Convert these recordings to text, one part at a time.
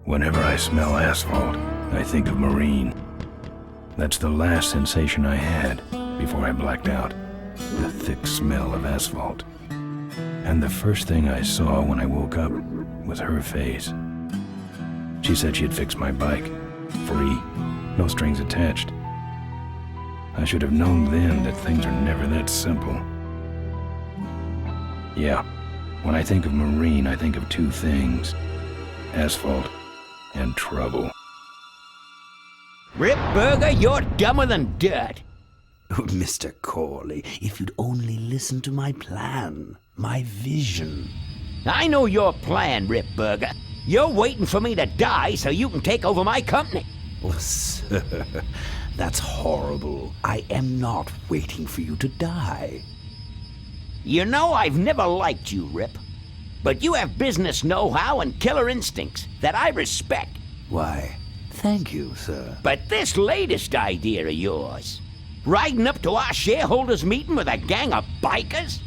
Whenever I smell asphalt, I think of Marine. That's the last sensation I had before I blacked out. The thick smell of asphalt. And the first thing I saw when I woke up was her face. She said she'd fix my bike. Free. No strings attached. I should have known then that things are never that simple. Yeah, when I think of Marine, I think of two things. Asphalt and trouble. Rip Burger, you're dumber than dirt. Mr. Corley, if you'd only listen to my plan, my vision. I know your plan, Rip Burger. You're waiting for me to die so you can take over my company. Oh, sir, that's horrible. I am not waiting for you to die. You know I've never liked you, Rip. But you have business know-how and killer instincts that I respect. Why, thank you, sir. But this latest idea of yours, riding up to our shareholders' meeting with a gang of bikers?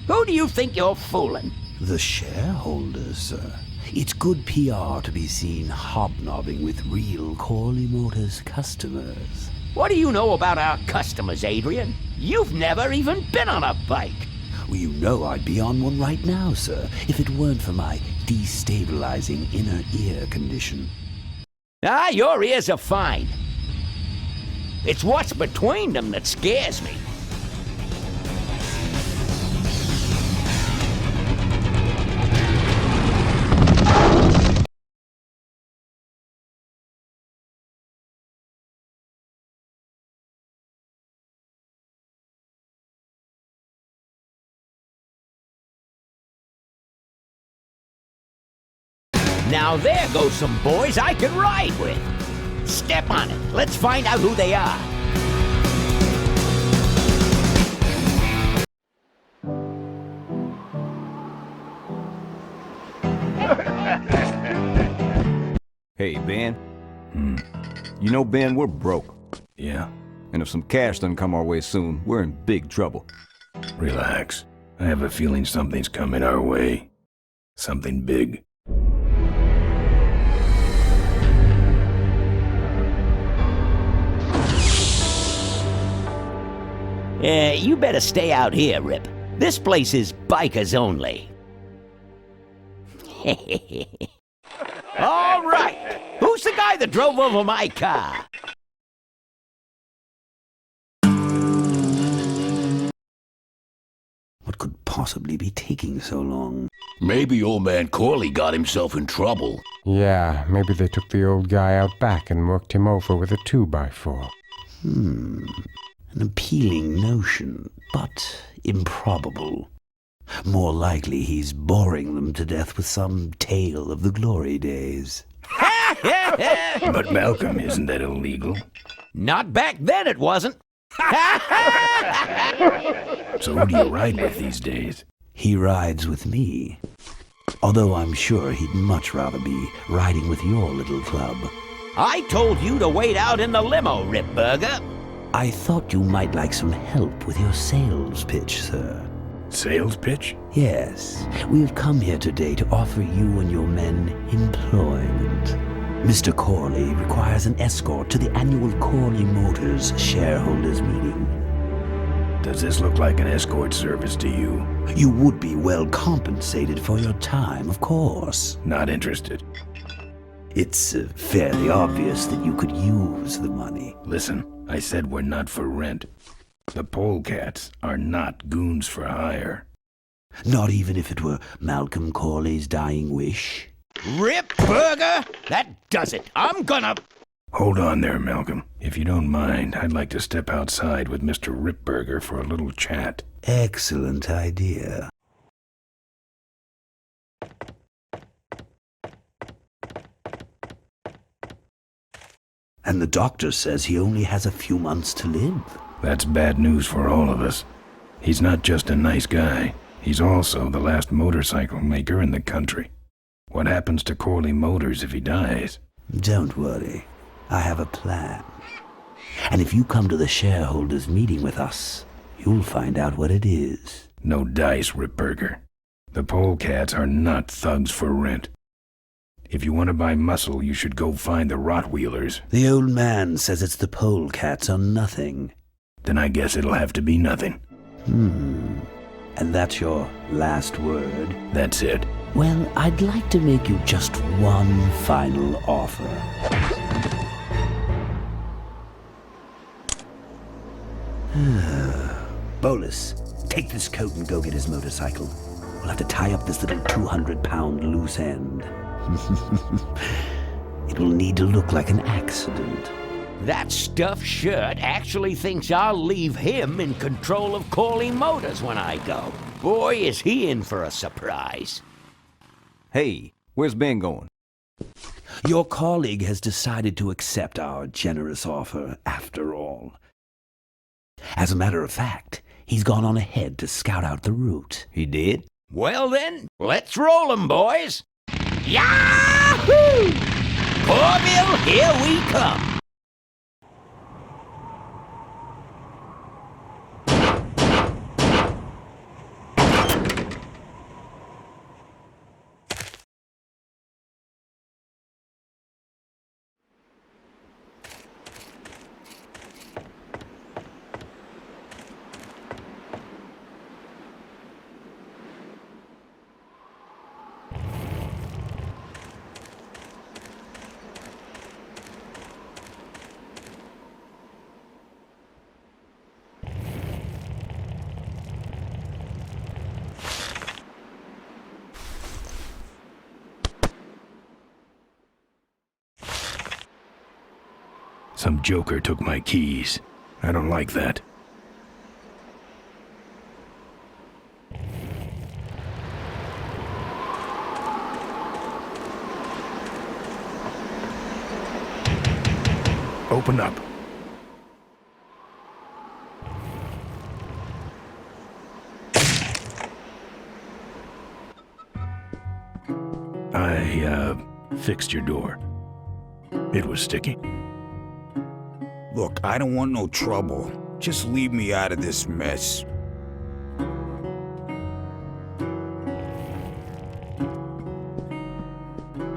Who do you think you're fooling? The shareholders, sir. It's good PR to be seen hobnobbing with real Corley Motors customers. What do you know about our customers, Adrian? You've never even been on a bike. Well, you know I'd be on one right now, sir, if it weren't for my destabilizing inner ear condition. Ah, your ears are fine. It's what's between them that scares me. Now there go some boys I can ride with. Step on it. Let's find out who they are. Hey, Ben. You know, Ben, we're broke. Yeah? And if some cash doesn't come our way soon, we're in big trouble. Relax. I have a feeling something's coming our way. Something big. You better stay out here, Rip. This place is bikers only. All right. Who's the guy that drove over my car? What could possibly be taking so long? Maybe old man Corley got himself in trouble. Yeah, maybe they took the old guy out back and worked him over with a 2x4. An appealing notion, but improbable. More likely he's boring them to death with some tale of the glory days. But Malcolm, isn't that illegal? Not back then it wasn't. So who do you ride with these days? He rides with me. Although I'm sure he'd much rather be riding with your little club. I told you to wait out in the limo, Rip Burger. I thought you might like some help with your sales pitch, sir. Sales pitch? Yes, we have come here today to offer you and your men employment. Mr. Corley requires an escort to the annual Corley Motors shareholders meeting. Does this look like an escort service to you? You would be well compensated for your time, of course. Not interested. It's fairly obvious that you could use the money. Listen, I said we're not for rent. The Polecats are not goons for hire. Not even if it were Malcolm Corley's dying wish. Rip Burger? That does it. I'm gonna... Hold on there, Malcolm. If you don't mind, I'd like to step outside with Mr. Ripburger for a little chat. Excellent idea. And the doctor says he only has a few months to live. That's bad news for all of us. He's not just a nice guy. He's also the last motorcycle maker in the country. What happens to Corley Motors if he dies? Don't worry. I have a plan. And if you come to the shareholders' meeting with us, you'll find out what it is. No dice, Ripburger. The Polecats are not thugs for rent. If you want to buy muscle, you should go find the Rottweilers. The old man says it's the Polecats or nothing. Then I guess it'll have to be nothing. And that's your last word? That's it. Well, I'd like to make you just one final offer. Bolus, take this coat and go get his motorcycle. We'll have to tie up this little 200-pound loose end. It will need to look like an accident. That stuffed shirt actually thinks I'll leave him in control of Corley Motors when I go. Boy, is he in for a surprise. Hey, where's Ben going? Your colleague has decided to accept our generous offer after all. As a matter of fact, he's gone on ahead to scout out the route. He did? Well then, let's roll 'em, boys. Yahoo! Corville, here we come. Some joker took my keys. I don't like that. Open up. I fixed your door. It was sticky. Look, I don't want no trouble. Just leave me out of this mess.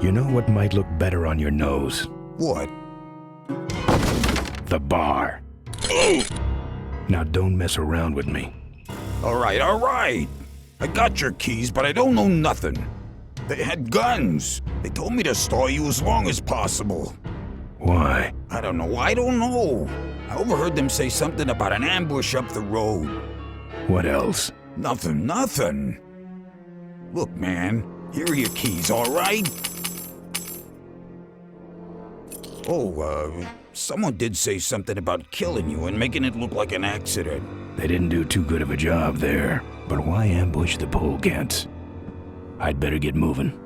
You know what might look better on your nose? What? The bar. Now don't mess around with me. All right. I got your keys, but I don't know nothing. They had guns. They told me to stall you as long as possible. Why? I don't know. I overheard them say something about an ambush up the road. What else? Nothing. Look, man, here are your keys, all right? Someone did say something about killing you and making it look like an accident. They didn't do too good of a job there. But why ambush the Polecats? I'd better get moving.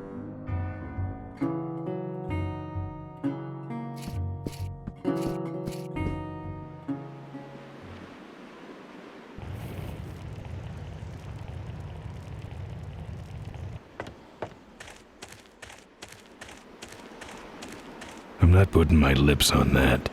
I'm not putting my lips on that.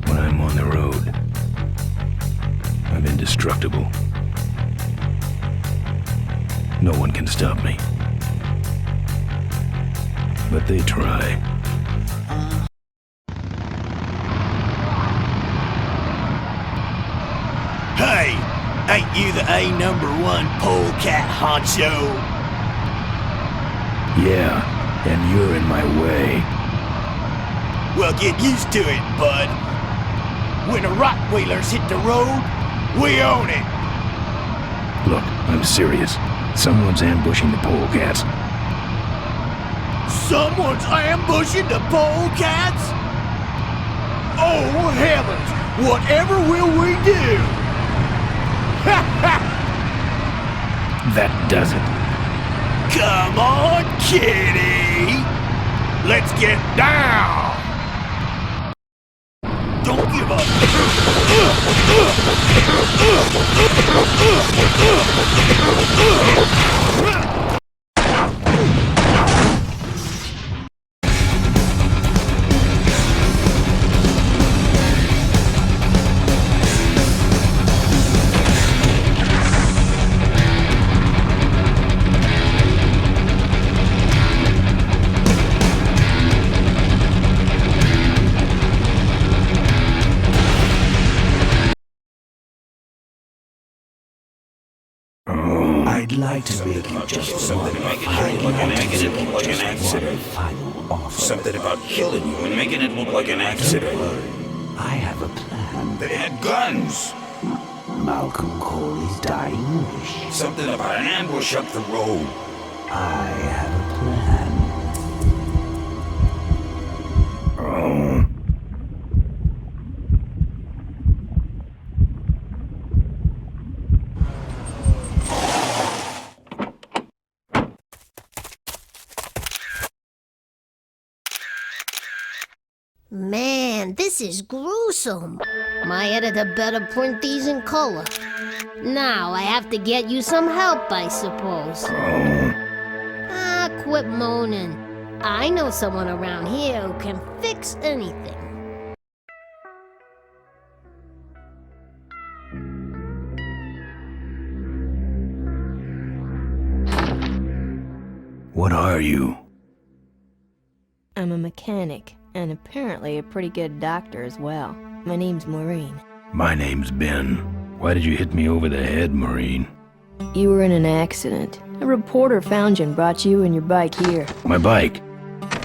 When I'm on the road, I'm indestructible. No one can stop me. But they try. Hey, ain't you the A#1 polecat honcho? Yeah, and you're in my way. Well, get used to it, bud. When the Rottweilers hit the road, we own it. Look, I'm serious. Someone's ambushing the Polecats. Someone's ambushing the Polecats? Oh, heavens! Whatever will we do? That does it. Come on, kitty! Let's get down! Don't give up! like to make you just one final offer. Something about killing you and making it look like an accident. I have a plan. They had guns. Malcolm Corley's dying wish. Something about an ambush up the road. I have a plan. Oh. Man, this is gruesome. My editor better print these in color. Now I have to get you some help, I suppose. Ah, quit moaning. I know someone around here who can fix anything. What are you? I'm a mechanic, and apparently a pretty good doctor as well. My name's Maureen. My name's Ben. Why did you hit me over the head, Maureen? You were in an accident. A reporter found you and brought you and your bike here. My bike?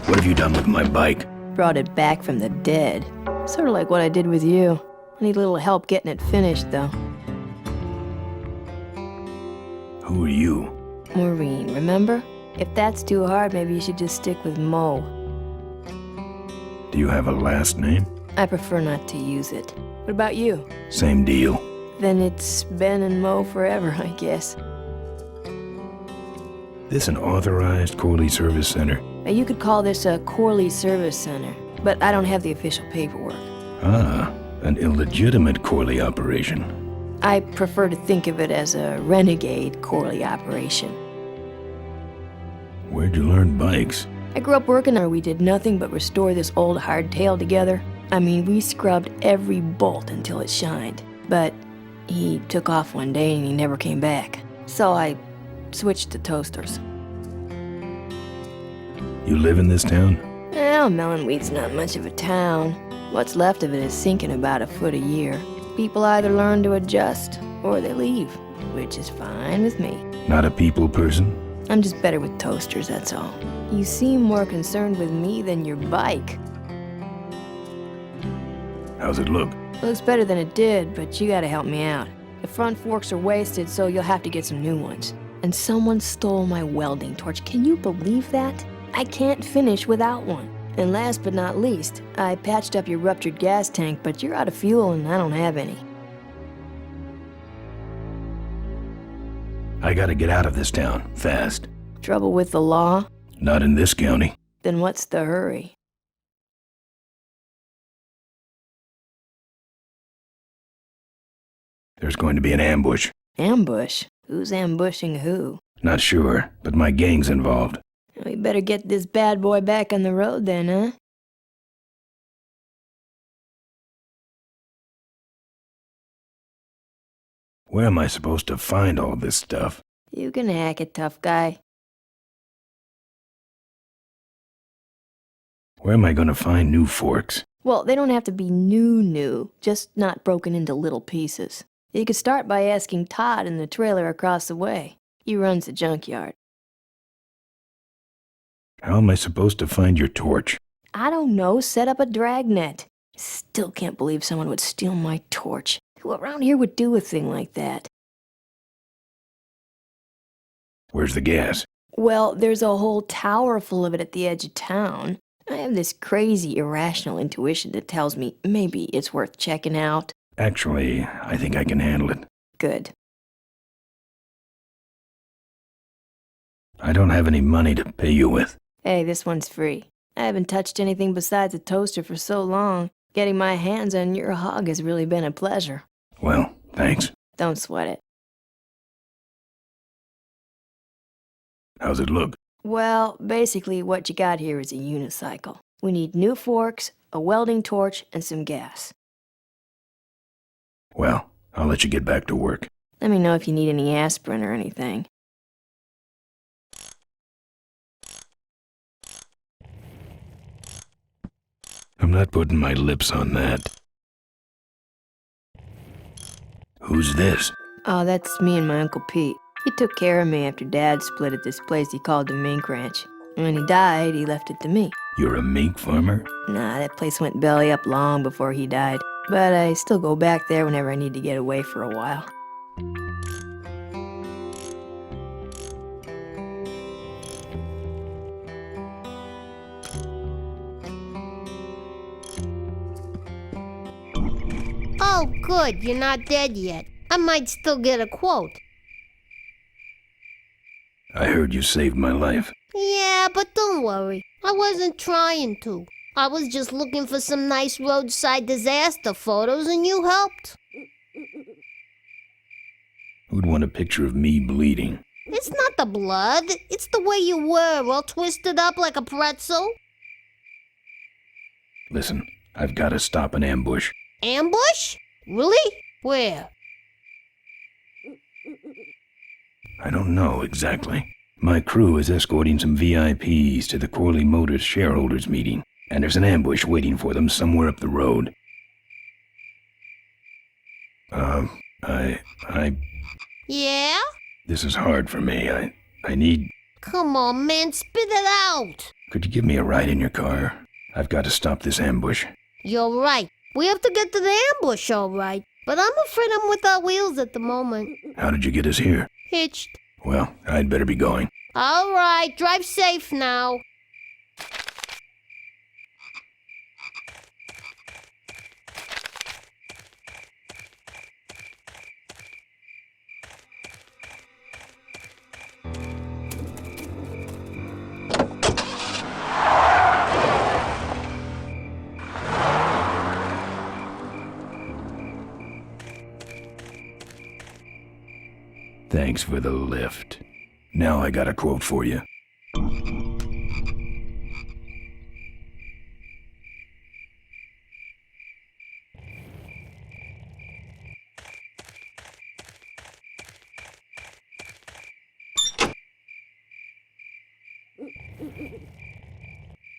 What have you done with my bike? Brought it back from the dead. Sort of like what I did with you. I need a little help getting it finished, though. Who are you? Maureen, remember? If that's too hard, maybe you should just stick with Mo. Do you have a last name? I prefer not to use it. What about you? Same deal. Then it's Ben and Mo forever, I guess. This an authorized Corley Service Center? Now, you could call this a Corley Service Center, but I don't have the official paperwork. Ah, an illegitimate Corley operation. I prefer to think of it as a renegade Corley operation. Where'd you learn bikes? I grew up working there. We did nothing but restore this old hardtail together. I mean, we scrubbed every bolt until it shined. But he took off one day and he never came back. So I switched to toasters. You live in this town? Well, Melonweed's not much of a town. What's left of it is sinking about a foot a year. People either learn to adjust or they leave, which is fine with me. Not a people person? I'm just better with toasters, that's all. You seem more concerned with me than your bike. How's it look? Looks better than it did, but you gotta help me out. The front forks are wasted, so you'll have to get some new ones. And someone stole my welding torch. Can you believe that? I can't finish without one. And last but not least, I patched up your ruptured gas tank, but you're out of fuel and I don't have any. I gotta get out of this town, fast. Trouble with the law? Not in this county. Then what's the hurry? There's going to be an ambush. Ambush? Who's ambushing who? Not sure, but my gang's involved. We better get this bad boy back on the road then, huh? Where am I supposed to find all this stuff? You can hack it, tough guy. Where am I gonna find new forks? Well, they don't have to be new, just not broken into little pieces. You could start by asking Todd in the trailer across the way. He runs the junkyard. How am I supposed to find your torch? I don't know, set up a dragnet. Still can't believe someone would steal my torch. Who around here would do a thing like that? Where's the gas? Well, there's a whole tower full of it at the edge of town. I have this crazy, irrational intuition that tells me maybe it's worth checking out. Actually, I think I can handle it. Good. I don't have any money to pay you with. Hey, this one's free. I haven't touched anything besides a toaster for so long. Getting my hands on your hog has really been a pleasure. Well, thanks. Don't sweat it. How's it look? Well, basically what you got here is a unicycle. We need new forks, a welding torch, and some gas. Well, I'll let you get back to work. Let me know if you need any aspirin or anything. I'm not putting my lips on that. Who's this? Oh, that's me and my Uncle Pete. He took care of me after Dad split at this place he called the Mink Ranch. When he died, he left it to me. You're a mink farmer? Nah, that place went belly up long before he died. But I still go back there whenever I need to get away for a while. Oh, good, you're not dead yet. I might still get a quote. I heard you saved my life. Yeah, but don't worry. I wasn't trying to. I was just looking for some nice roadside disaster photos and you helped. Who'd want a picture of me bleeding? It's not the blood. It's the way you were, all twisted up like a pretzel. Listen, I've got to stop an ambush. Ambush? Really? Where? I don't know exactly. My crew is escorting some VIPs to the Corley Motors shareholders meeting, and there's an ambush waiting for them somewhere up the road. Yeah? This is hard for me. I need... Come on, man, spit it out. Could you give me a ride in your car? I've got to stop this ambush. You're right. We have to get to the ambush, all right. But I'm afraid I'm without wheels at the moment. How did you get us here? Hitched. Well, I'd better be going. All right, drive safe now. Thanks for the lift. Now I got a quote for you.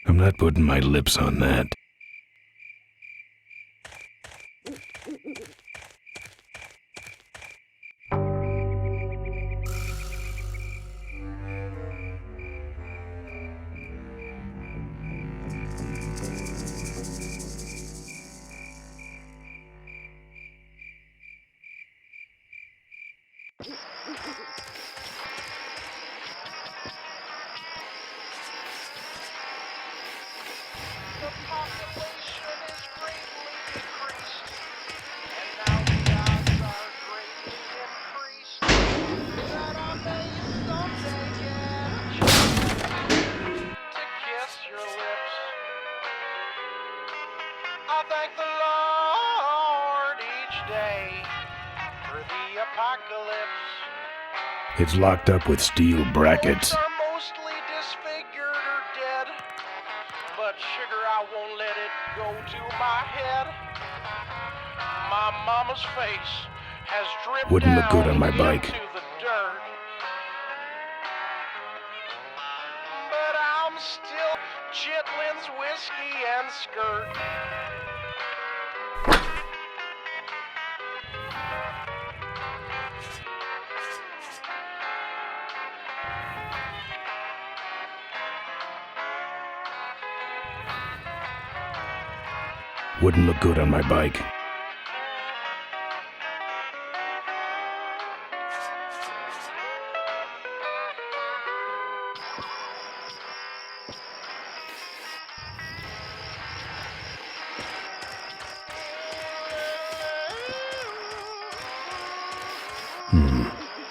I'm not putting my lips on that. I thank the Lord each day for the apocalypse. It's locked up with steel brackets. Are mostly disfigured or dead, but sugar, I won't let it go to my head. My mama's face has dripped Wouldn't look good down on my bike. into the dirt. But I'm still Chitlin's whiskey and skirt. Wouldn't look good on my bike.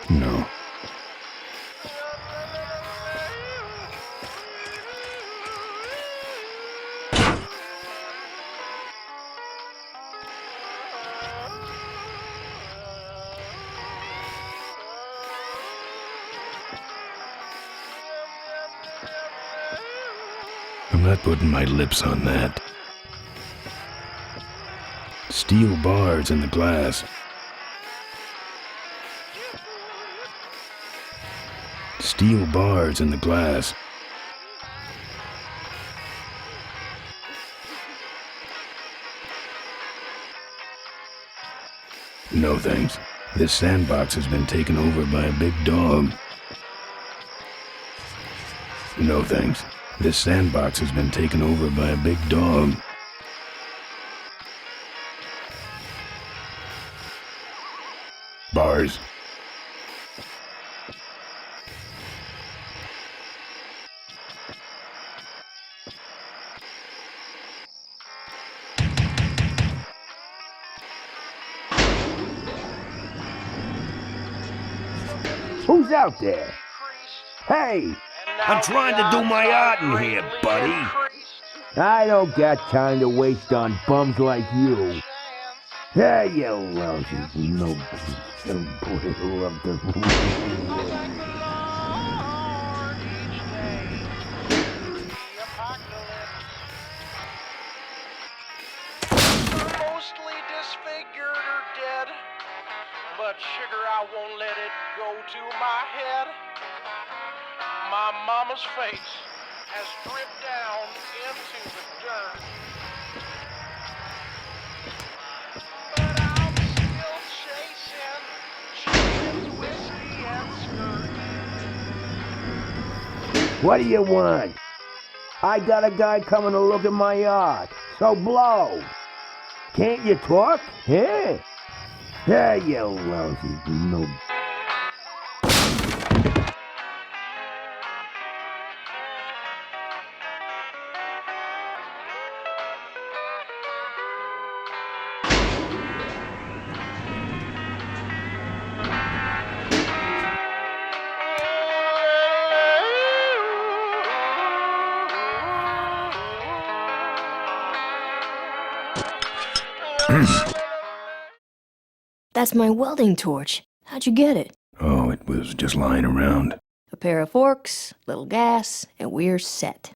No. I'm not putting my lips on that. Steel bars in the glass. Steel bars in the glass. No thanks. This sandbox has been taken over by a big dog. No thanks. This sandbox has been taken over by a big dog. Bars. Who's out there? Hey! I'm trying to do my art in here, buddy. I don't got time to waste on bums like you. Hey, you lousy no boy love the Mostly disfigured or dead, but sugar, I won't let it go to my head. My mama's face has dripped down into the dirt. But I'm still chasing whiskey and skirt. What do you want? I got a guy coming to look at my art, so blow. Can't you talk? Yeah? Hey, you lousy no. That's my welding torch. How'd you get it? Oh, it was just lying around. A pair of forks, little gas, and we're set.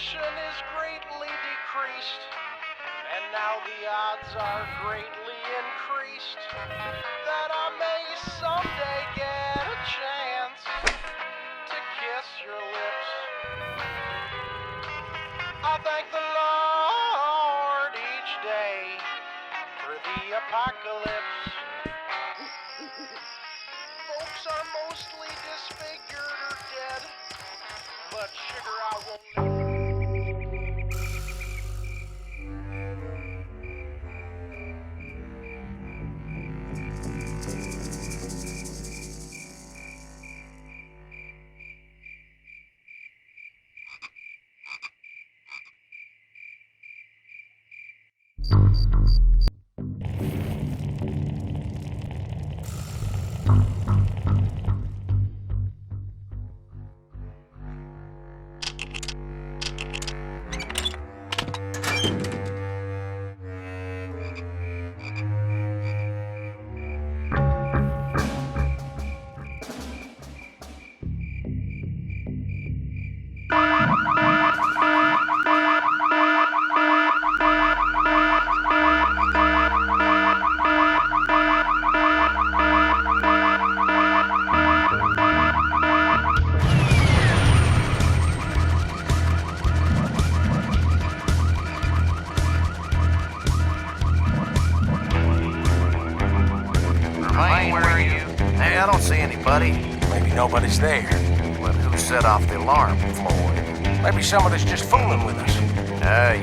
Is greatly decreased, and now the odds are greatly increased that I may someday get a chance to kiss your lips. I thank the Lord each day for the apocalypse. Folks are mostly disfigured or dead, but sugar, I won't let. I don't see anybody. Maybe nobody's there. But who set off the alarm, Floyd? Maybe somebody's just fooling with us.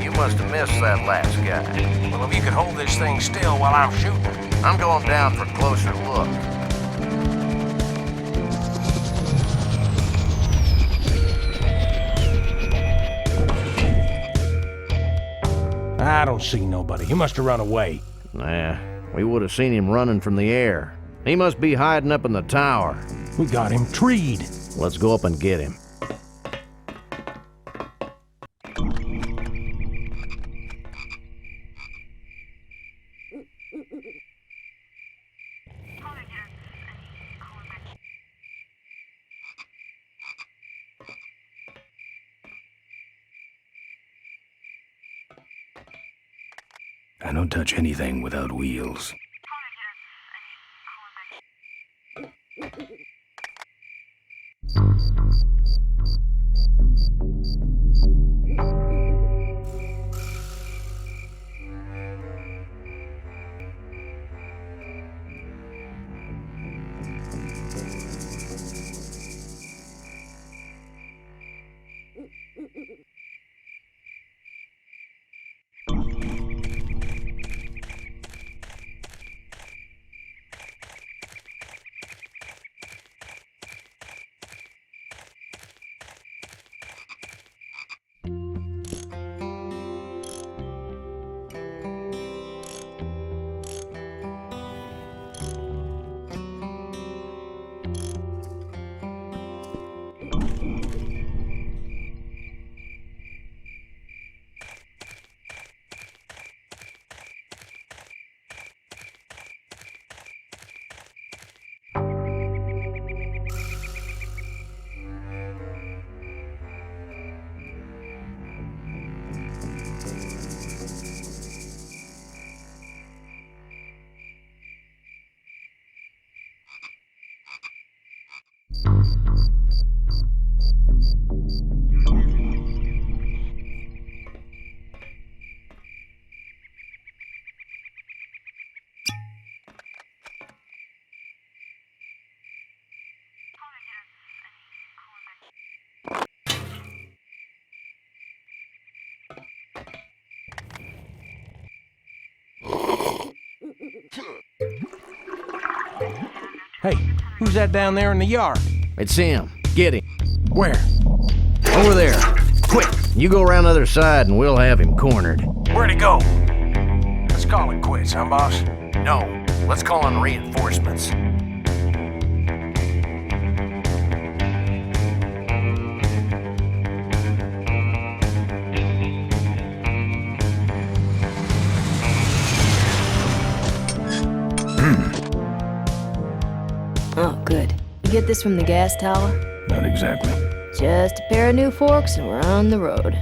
You must have missed that last guy. Well, if you could hold this thing still while I'm shooting. I'm going down for a closer look. I don't see nobody. He must have run away. Nah, we would have seen him running from the air. He must be hiding up in the tower. We got him treed. Let's go up and get him. I don't touch anything without wheels. Hey, who's that down there in the yard? It's him. Get him. Where? Over there. Quick, you go around the other side and we'll have him cornered. Where'd he go? Let's call it quits, huh, boss? No, let's call in reinforcements. Oh, good. You get this from the gas tower? Not exactly. Just a pair of new forks and we're on the road.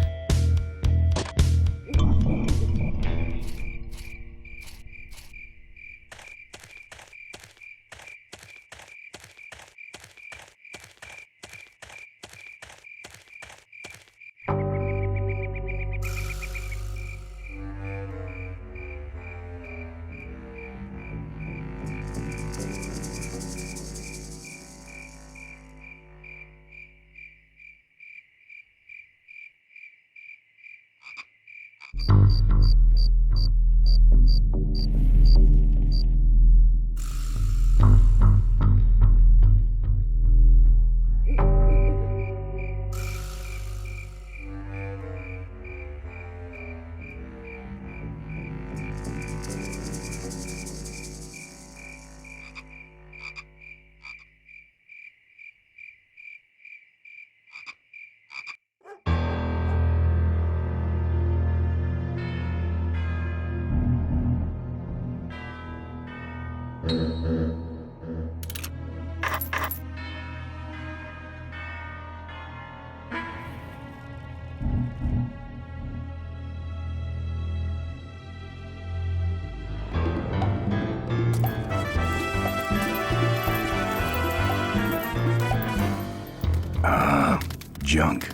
Junk.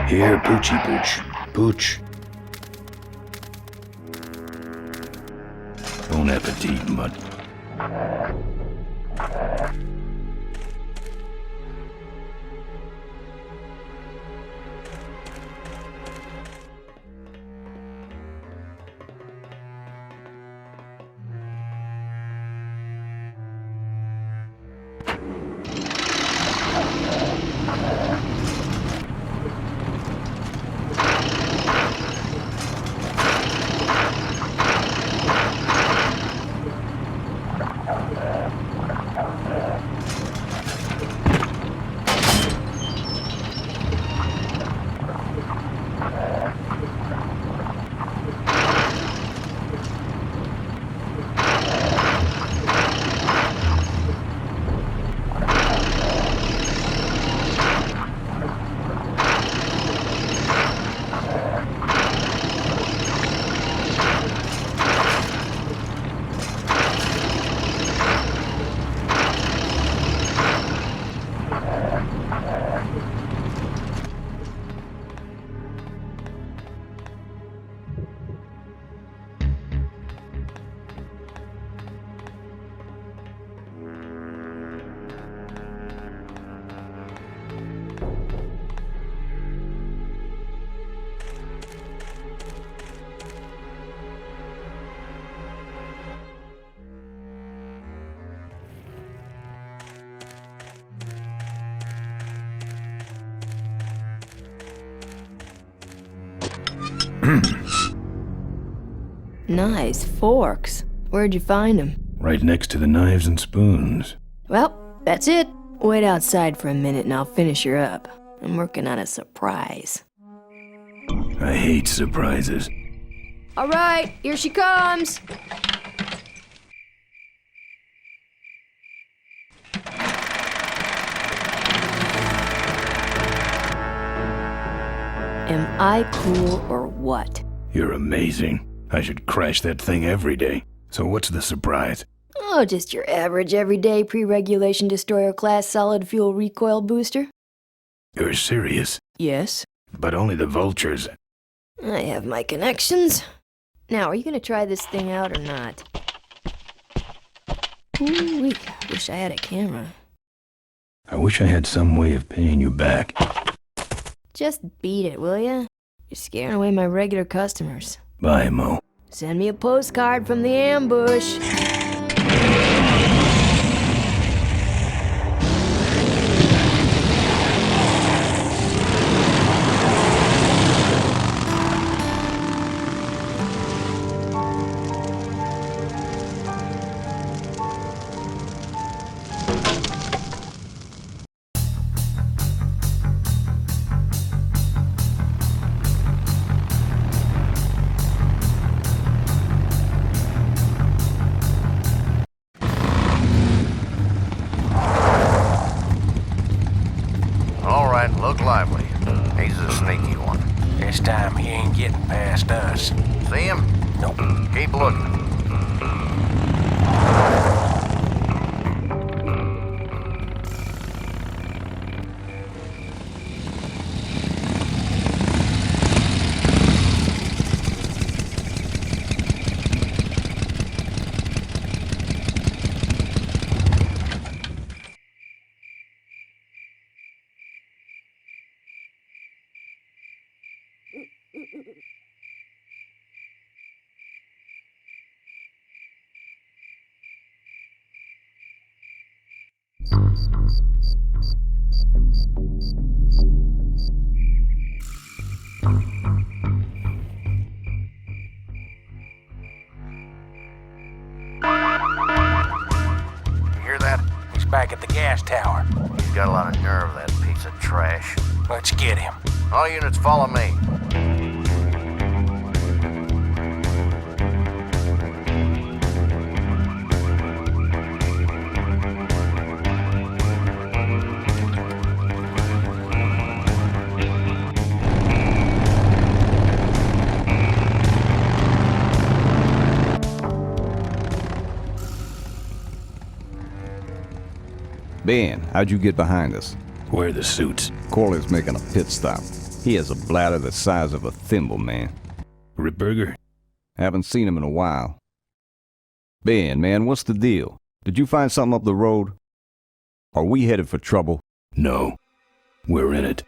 Here, Poochie Pooch. Pooch. Bon appetit, mutt. Nice forks. Where'd you find them? Right next to the knives and spoons. Well, that's it. Wait outside for a minute and I'll finish her up. I'm working on a surprise. I hate surprises. All right, here she comes. Am I cool or what? You're amazing. I should crash that thing every day. So what's the surprise? Oh, just your average everyday pre-regulation destroyer class solid fuel recoil booster. You're serious? Yes. But only the vultures. I have my connections. Now, are you gonna try this thing out or not? Ooh, wish I had a camera. I wish I had some way of paying you back. Just beat it, will ya? You're scaring away my regular customers. Bye, Mo. Send me a postcard from the ambush. Look lively. He's a sneaky one. This time he ain't getting past us. See him? Nope. Keep looking. Back at the gas tower. He's got a lot of nerve, that piece of trash. Let's get him. All units follow me. Ben, how'd you get behind us? Where are the suits? Corley's making a pit stop. He has a bladder the size of a thimble, man. Ripburger? Haven't seen him in a while. Ben, man, what's the deal? Did you find something up the road? Are we headed for trouble? No. We're in it.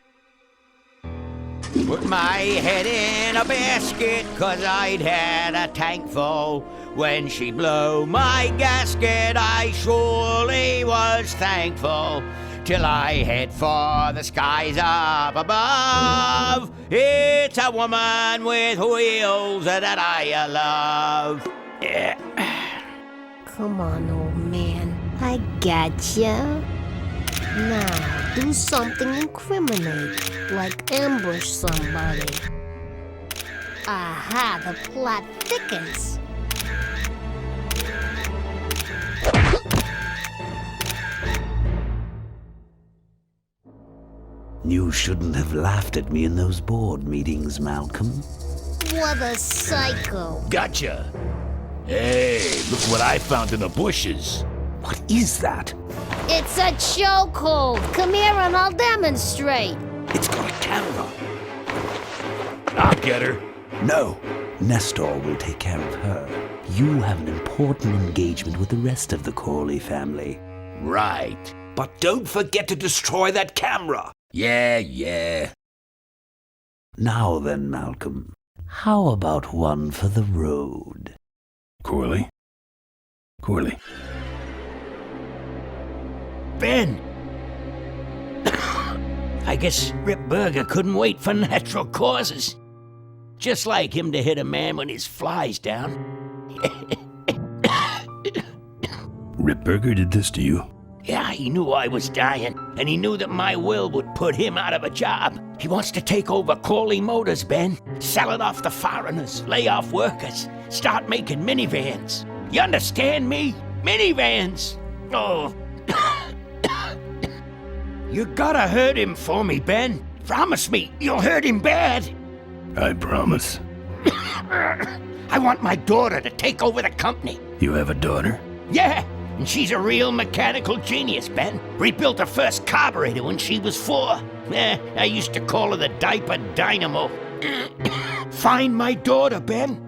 Put my head in a basket, 'cause I'd had a tank full. When she blew my gasket, I surely was thankful. Till I head for the skies up above. It's a woman with wheels that I love. Yeah. Come on, old man. I gotcha. Now, do something incriminating, like ambush somebody. Aha, the plot thickens. You shouldn't have laughed at me in those board meetings, Malcolm. What a psycho. Gotcha. Hey, look what I found in the bushes. What is that? It's a chokehold. Come here and I'll demonstrate. It's got a camera. I'll get her. No. Nestor will take care of her. You have an important engagement with the rest of the Corley family. Right. But don't forget to destroy that camera. Yeah. Now then, Malcolm, how about one for the road? Corley? Ben! I guess Rip Burger couldn't wait for natural causes. Just like him to hit a man when his fly's down. Ripburger did this to you? Yeah, he knew I was dying, and he knew that my will would put him out of a job. He wants to take over Corley Motors, Ben. Sell it off to foreigners, lay off workers, start making minivans. You understand me? Minivans! Oh. You gotta hurt him for me, Ben. Promise me you'll hurt him bad. I promise. I want my daughter to take over the company. You have a daughter? Yeah, and she's a real mechanical genius, Ben. Rebuilt her first carburetor when she was 4. I used to call her the diaper dynamo. Find my daughter, Ben.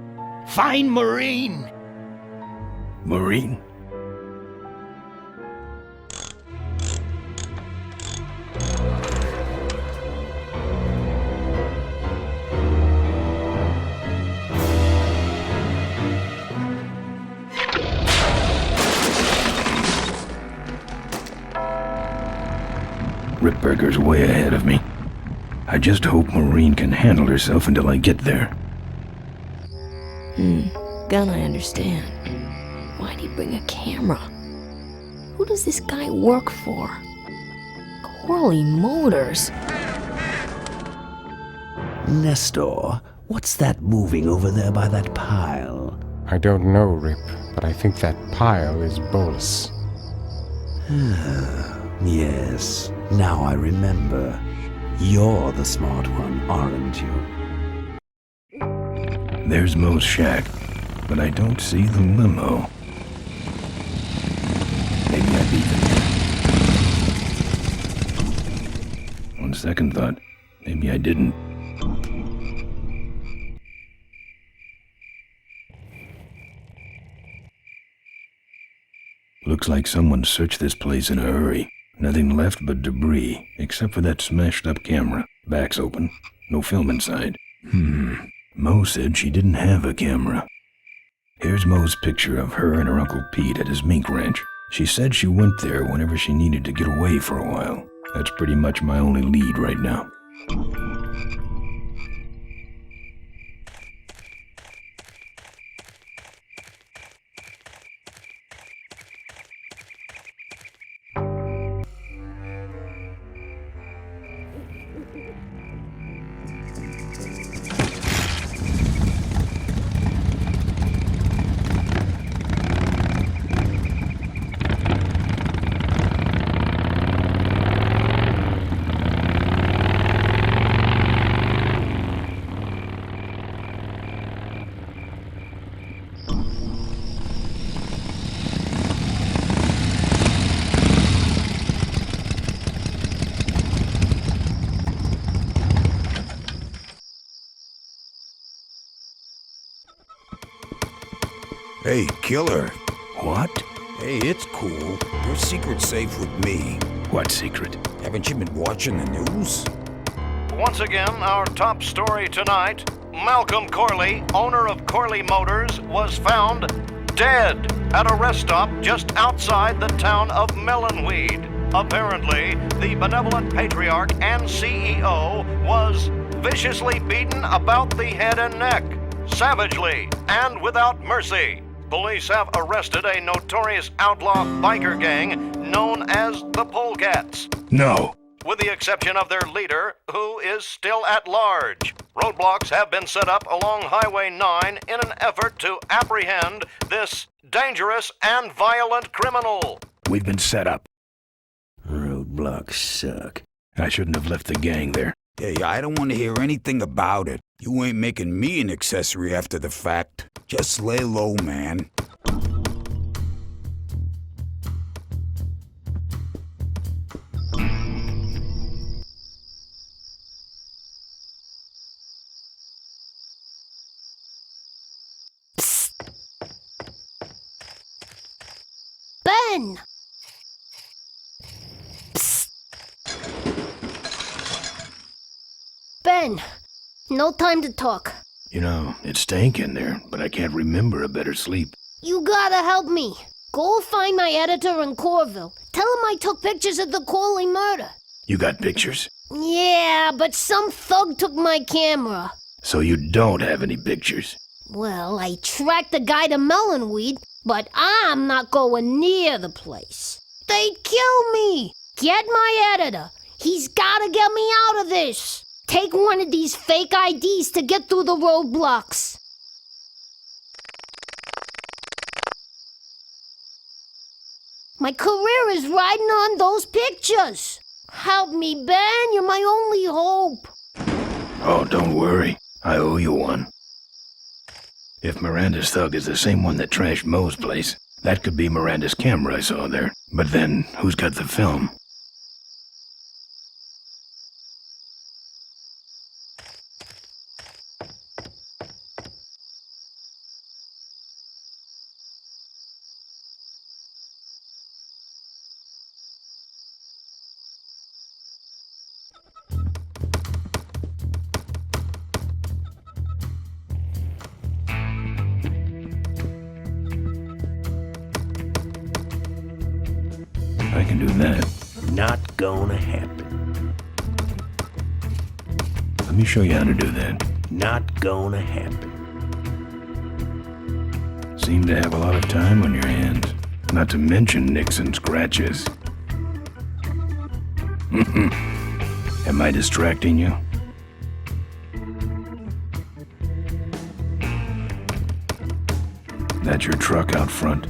Find Maureen. Maureen? Ripburger's way ahead of me. I just hope Maureen can handle herself until I get there. Gun, I understand. Why'd he bring a camera? Who does this guy work for? Corley Motors. Nestor, what's that moving over there by that pile? I don't know, Rip, but I think that pile is Bolus. Yes, now I remember. You're the smart one, aren't you? There's Mo's shack, but I don't see the limo. Maybe I beat them. On second thought, maybe I didn't. Looks like someone searched this place in a hurry. Nothing left but debris, except for that smashed-up camera. Back's open. No film inside. Mo said she didn't have a camera. Here's Mo's picture of her and her Uncle Pete at his mink ranch. She said she went there whenever she needed to get away for a while. That's pretty much my only lead right now. Hey, killer. What? Hey, it's cool. Your secret's safe with me. What secret? Haven't you been watching the news? Once again, our top story tonight. Malcolm Corley, owner of Corley Motors, was found dead at a rest stop just outside the town of Melonweed. Apparently, the benevolent patriarch and CEO was viciously beaten about the head and neck, savagely and without mercy. Police have arrested a notorious outlaw biker gang known as the Polecats. No. With the exception of their leader, who is still at large. Roadblocks have been set up along Highway 9 in an effort to apprehend this dangerous and violent criminal. We've been set up. Roadblocks suck. I shouldn't have left the gang there. Hey, I don't want to hear anything about it. You ain't making me an accessory after the fact. Just lay low, man. Ben! Psst. Ben, no time to talk. You know, it stank in there, but I can't remember a better sleep. You gotta help me. Go find my editor in Corville. Tell him I took pictures of the Corley murder. You got pictures? Yeah, but some thug took my camera. So you don't have any pictures? Well, I tracked the guy to Melonweed, but I'm not going near the place. They'd kill me. Get my editor. He's gotta get me out of this. Take one of these fake IDs to get through the roadblocks. My career is riding on those pictures. Help me, Ben. You're my only hope. Oh, don't worry. I owe you one. If Miranda's thug is the same one that trashed Moe's place, that could be Miranda's camera I saw there. But then, who's got the film? I can do that. Not gonna happen. Let me show you how to do that. Not gonna happen. Seem to have a lot of time on your hands. Not to mention nicks and scratches. Am I distracting you? That's your truck out front.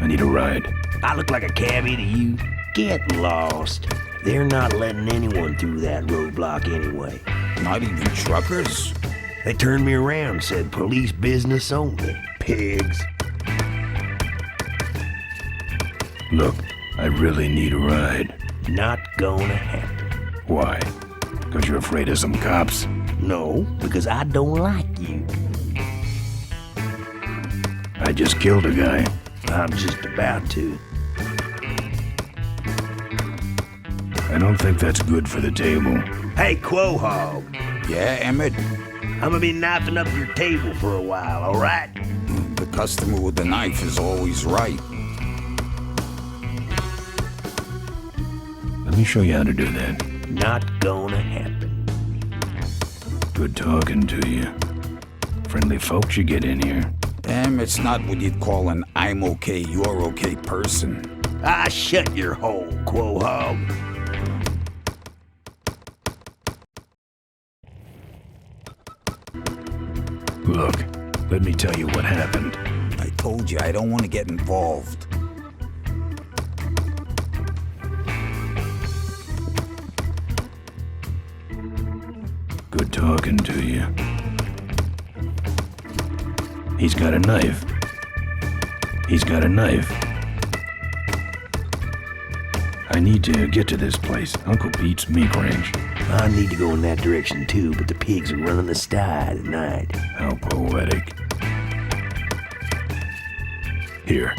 I need a ride. I look like a cabbie to you? Get lost. They're not letting anyone through that roadblock anyway. Not even truckers? They turned me around, said police business only. Pigs. Look, I really need a ride. Not gonna happen. Why? Because you're afraid of some cops? No, because I don't like you. I just killed a guy. I'm just about to. I don't think that's good for the table. Hey, Quahog. Yeah, Emmett? I'm gonna be knifing up your table for a while, all right? The customer with the knife is always right. Let me show you how to do that. Not gonna happen. Good talking to you. Friendly folks you get in here. It's not what you'd call an I'm okay, you're okay person. Ah, shut your hole, Quahog. Look, let me tell you what happened. I told you I don't want to get involved. Good talking to you. He's got a knife. He's got a knife. I need to get to this place, Uncle Pete's meat ranch. I need to go in that direction too, but the pigs are running the sty tonight. How poetic. Here.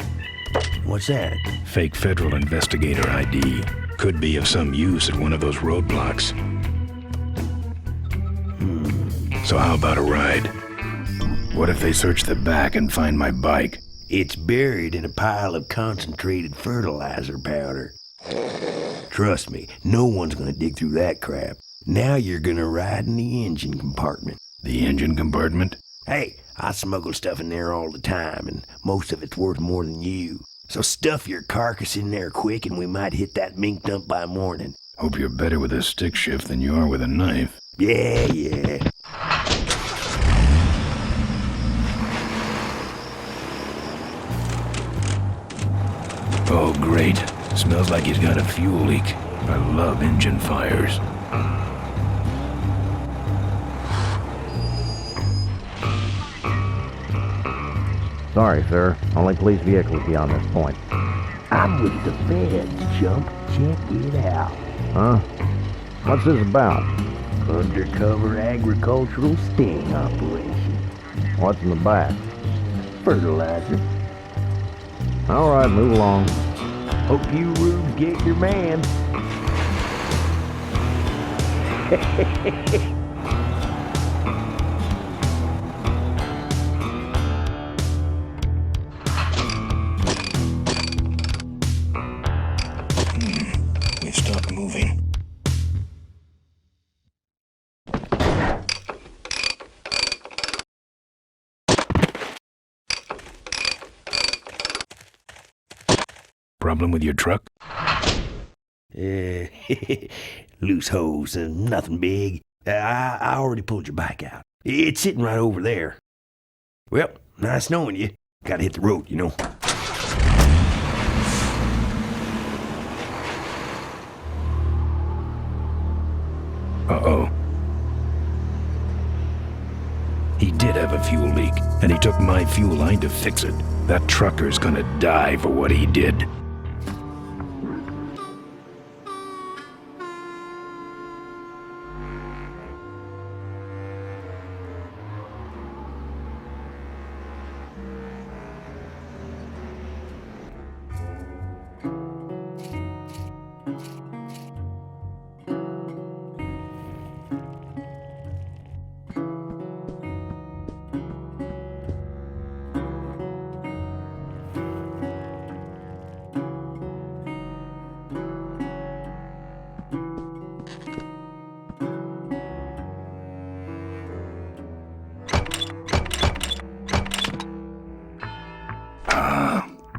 What's that? Fake federal investigator ID. Could be of some use at one of those roadblocks. So how about a ride? What if they search the back and find my bike? It's buried in a pile of concentrated fertilizer powder. Trust me, no one's gonna dig through that crap. Now you're gonna ride in the engine compartment. The engine compartment? Hey, I smuggle stuff in there all the time, and most of it's worth more than you. So stuff your carcass in there quick, and we might hit that mink dump by morning. Hope you're better with a stick shift than you are with a knife. Yeah. Oh, great. Smells like he's got a fuel leak. I love engine fires. Sorry, sir. Only police vehicles beyond this point. I'm with the feds, chump. Check it out. Huh? What's this about? Undercover agricultural sting operation. What's in the back? Fertilizer. All right, move along. Hope you rubes get your man. We stopped moving. Problem with your truck? Loose hose, nothing big. I already pulled your bike out. It's sitting right over there. Well, nice knowing you. Gotta hit the road, you know. Uh-oh. He did have a fuel leak, and he took my fuel line to fix it. That trucker's gonna die for what he did.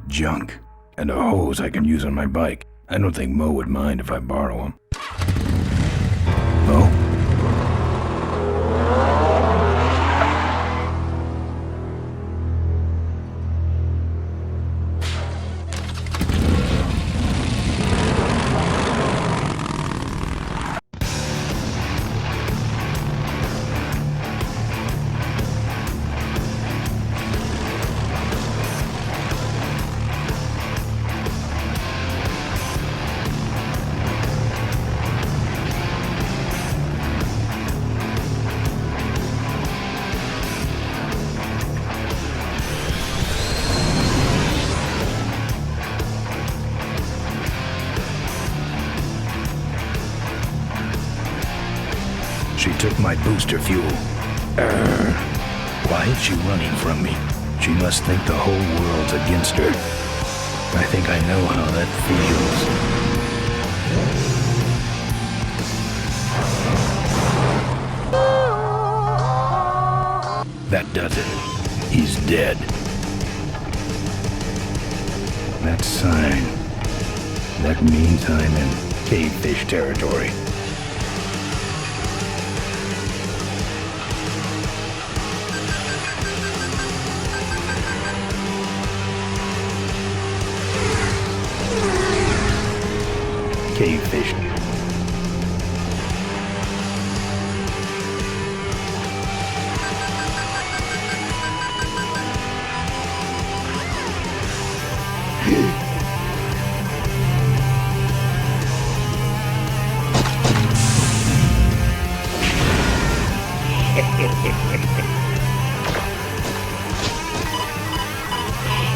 Junk. And a hose I can use on my bike. I don't think Mo would mind if I borrow him. Mo? She took my booster fuel. Why is she running from me? She must think the whole world's against her. I think I know how that feels. That does it. He's dead. That sign. That means I'm in cavefish territory. Cavefish.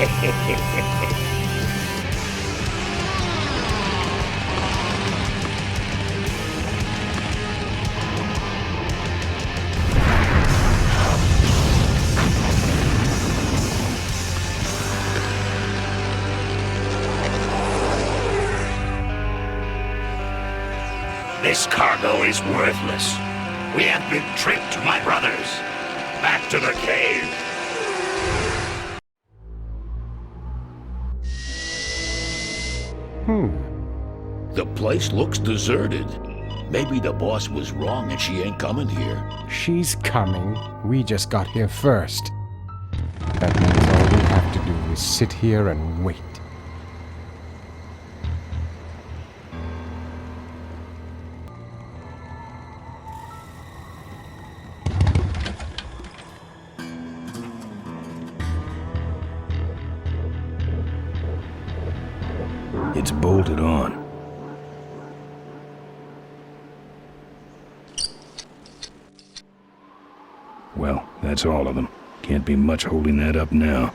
This cargo is worthless. We have been tricked, my brothers. Back to the cave. The place looks deserted. Maybe the boss was wrong and she ain't coming here. She's coming. We just got here first. That means all we have to do is sit here and wait. It's bolted on. Well, that's all of them. Can't be much holding that up now.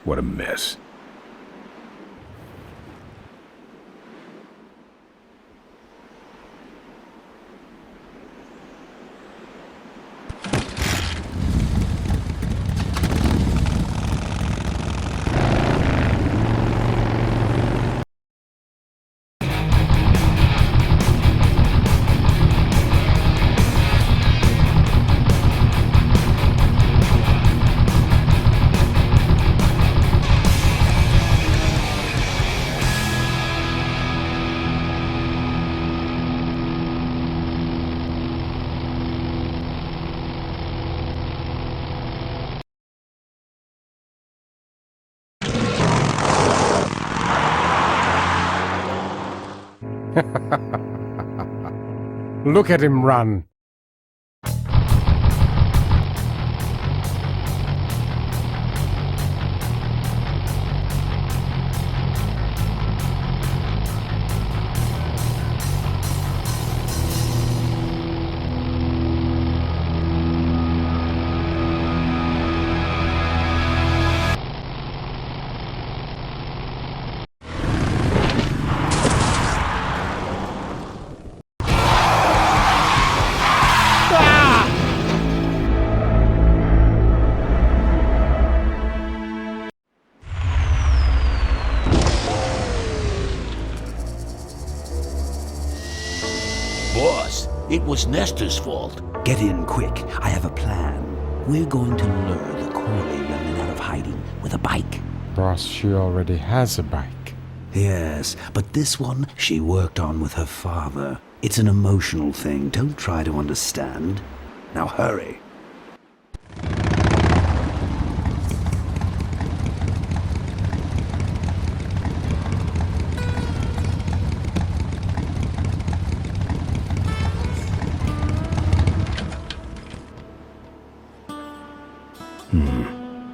What a mess. Look at him run. Boss, it was Nestor's fault. Get in quick. I have a plan. We're going to lure the Corley remnant out of hiding with a bike. Boss, she already has a bike. Yes, but this one she worked on with her father. It's an emotional thing. Don't try to understand. Now hurry.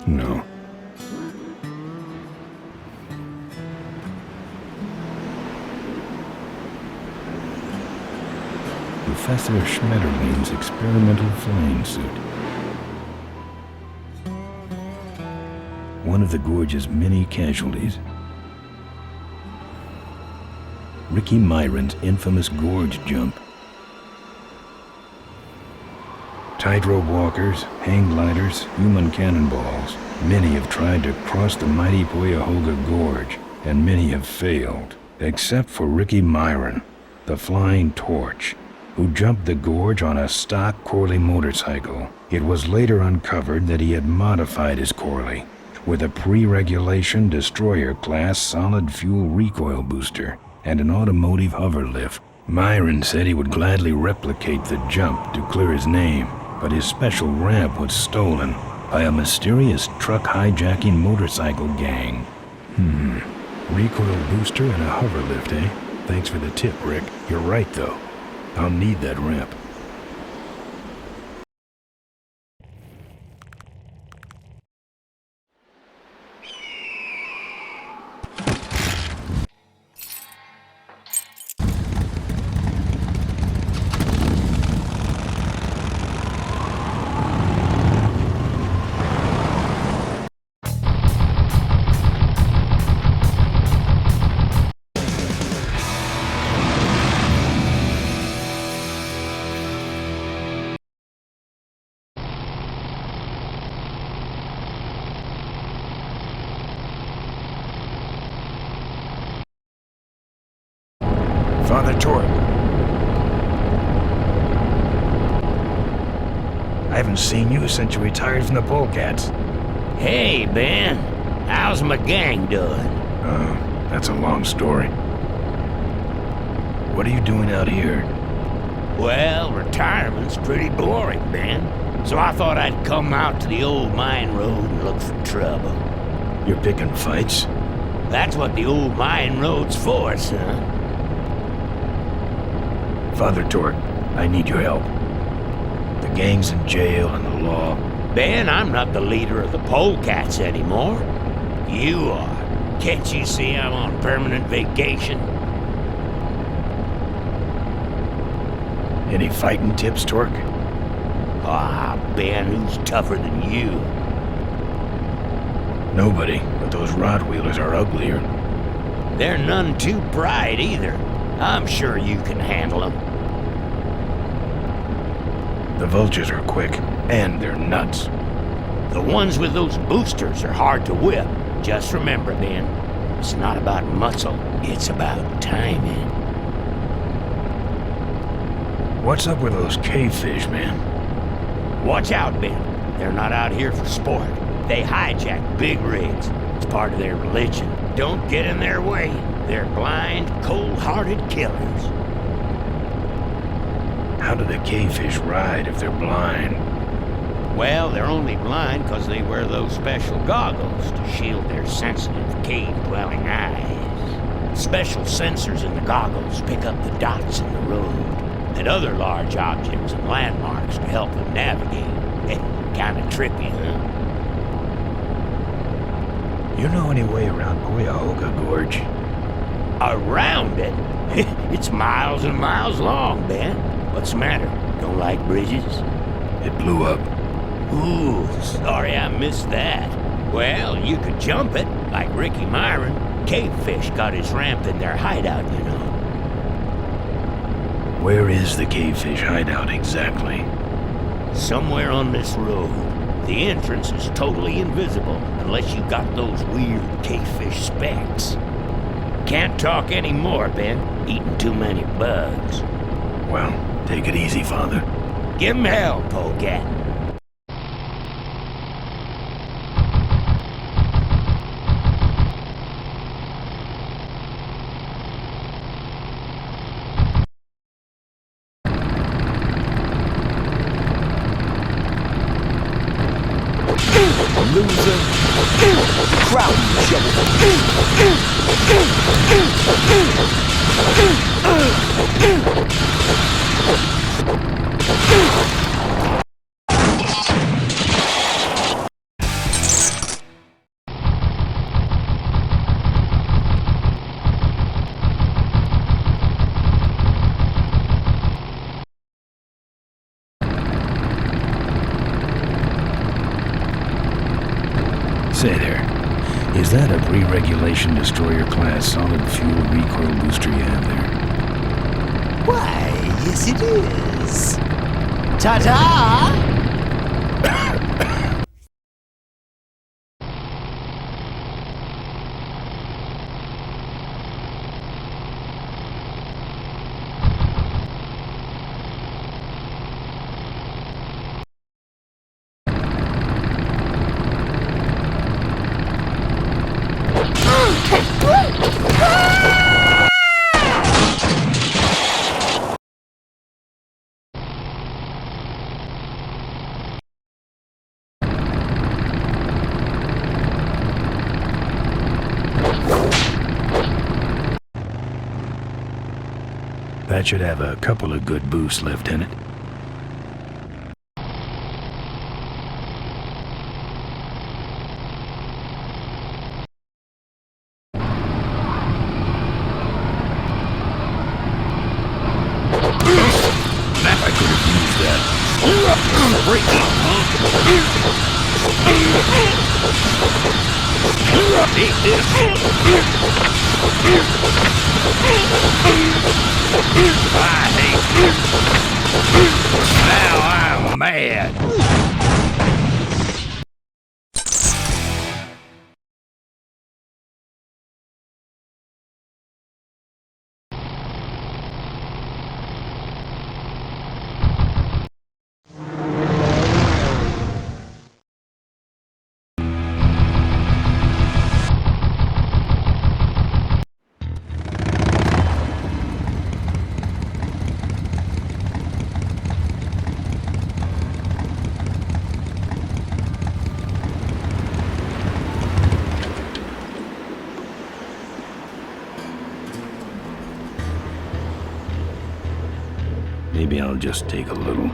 No. Professor Schmetterling's experimental flying suit. One of the gorge's many casualties. Ricky Myron's infamous gorge jump. Tightrope walkers, hang gliders, human cannonballs. Many have tried to cross the mighty Cuyahoga Gorge, and many have failed, except for Ricky Myron, the Flying Torch, who jumped the gorge on a stock Corley motorcycle. It was later uncovered that he had modified his Corley with a pre-regulation destroyer-class solid-fuel recoil booster and an automotive hover lift. Myron said he would gladly replicate the jump to clear his name. but his special ramp was stolen by a mysterious truck hijacking motorcycle gang. Recoil booster and a hover lift, eh? Thanks for the tip, Rick. You're right, though. I'll need that ramp. Father Torque. I haven't seen you since you retired from the Polecats. Hey, Ben. How's my gang doing? That's a long story. What are you doing out here? Well, retirement's pretty boring, Ben. So I thought I'd come out to the old mine road and look for trouble. You're picking fights? That's what the old mine road's for, son. Father Torque, I need your help. The gang's in jail and the law. Ben, I'm not the leader of the Polecats anymore. You are. Can't you see I'm on permanent vacation? Any fighting tips, Torque? Ah, Ben, who's tougher than you? Nobody, but those rod-wheelers are uglier. They're none too bright either. I'm sure you can handle them. The vultures are quick, and they're nuts. The ones with those boosters are hard to whip. Just remember, Ben, it's not about muscle, it's about timing. What's up with those cavefish, man? Watch out, Ben. They're not out here for sport. They hijack big rigs. It's part of their religion. Don't get in their way. They're blind, cold-hearted killers. How do the cavefish ride if they're blind? Well, they're only blind because they wear those special goggles to shield their sensitive, cave-dwelling eyes. Special sensors in the goggles pick up the dots in the road and other large objects and landmarks to help them navigate. Kinda trippy, huh? You know any way around Cuyahoga Gorge? Around it? It's miles and miles long, Ben. What's the matter? Don't like bridges? It blew up. Ooh, sorry I missed that. Well, you could jump it, like Ricky Myron. Cavefish got his ramp in their hideout, you know. Where is the cavefish hideout exactly? Somewhere on this road. The entrance is totally invisible unless you got those weird cavefish specs. Can't talk anymore, Ben. Eating too many bugs. Well, take it easy, Father. Give him hell, Polecat. Loser. Crowd Say there, is that a pre-regulation destroyer class solid fuel recoil booster you have there? Why, yes it is. Ta-ta! That should have a couple of good boosts left in it. I could have used that. Break it, punk. Eat this. I hate you. Now I'm mad. Maybe I'll just take a little.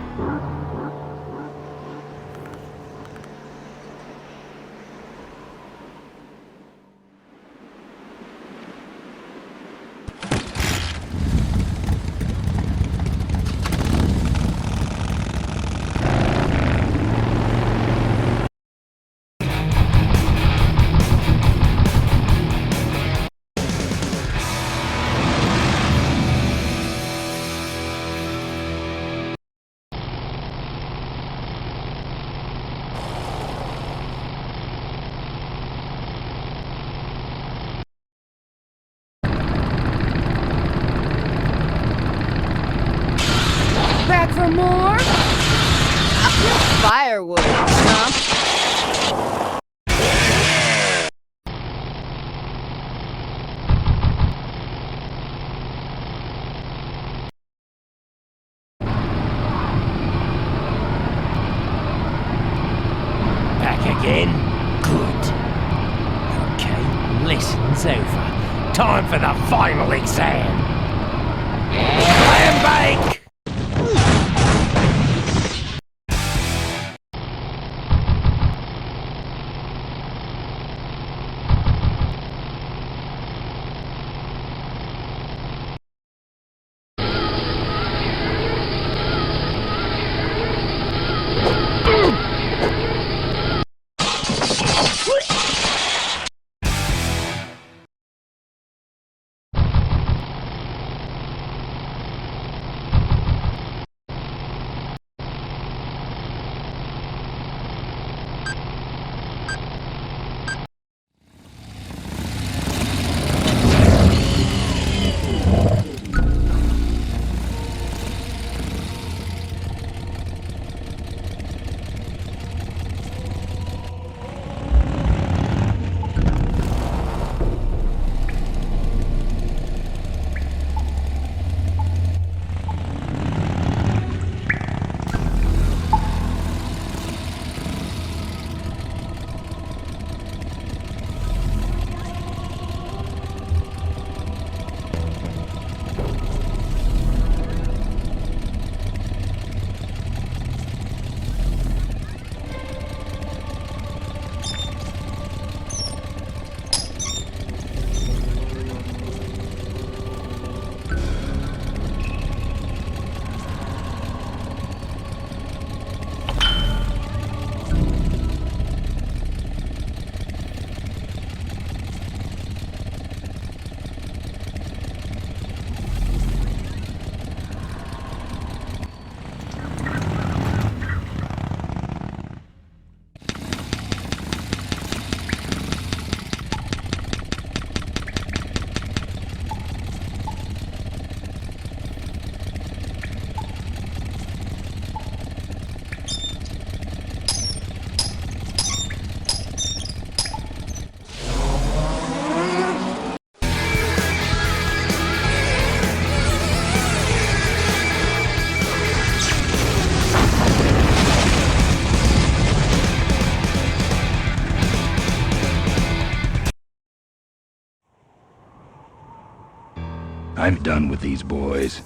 Back for more? Firewood, chump. Back again? Good. Okay, lesson's over. Time for the final exam. Land bake! I'm done with these boys.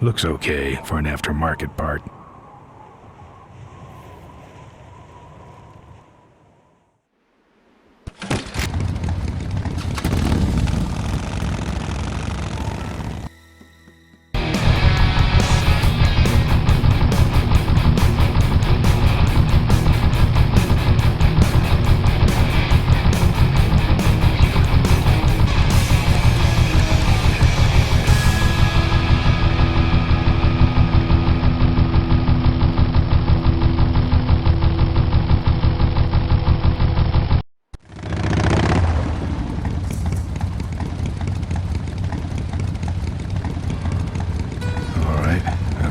Looks okay for an aftermarket part.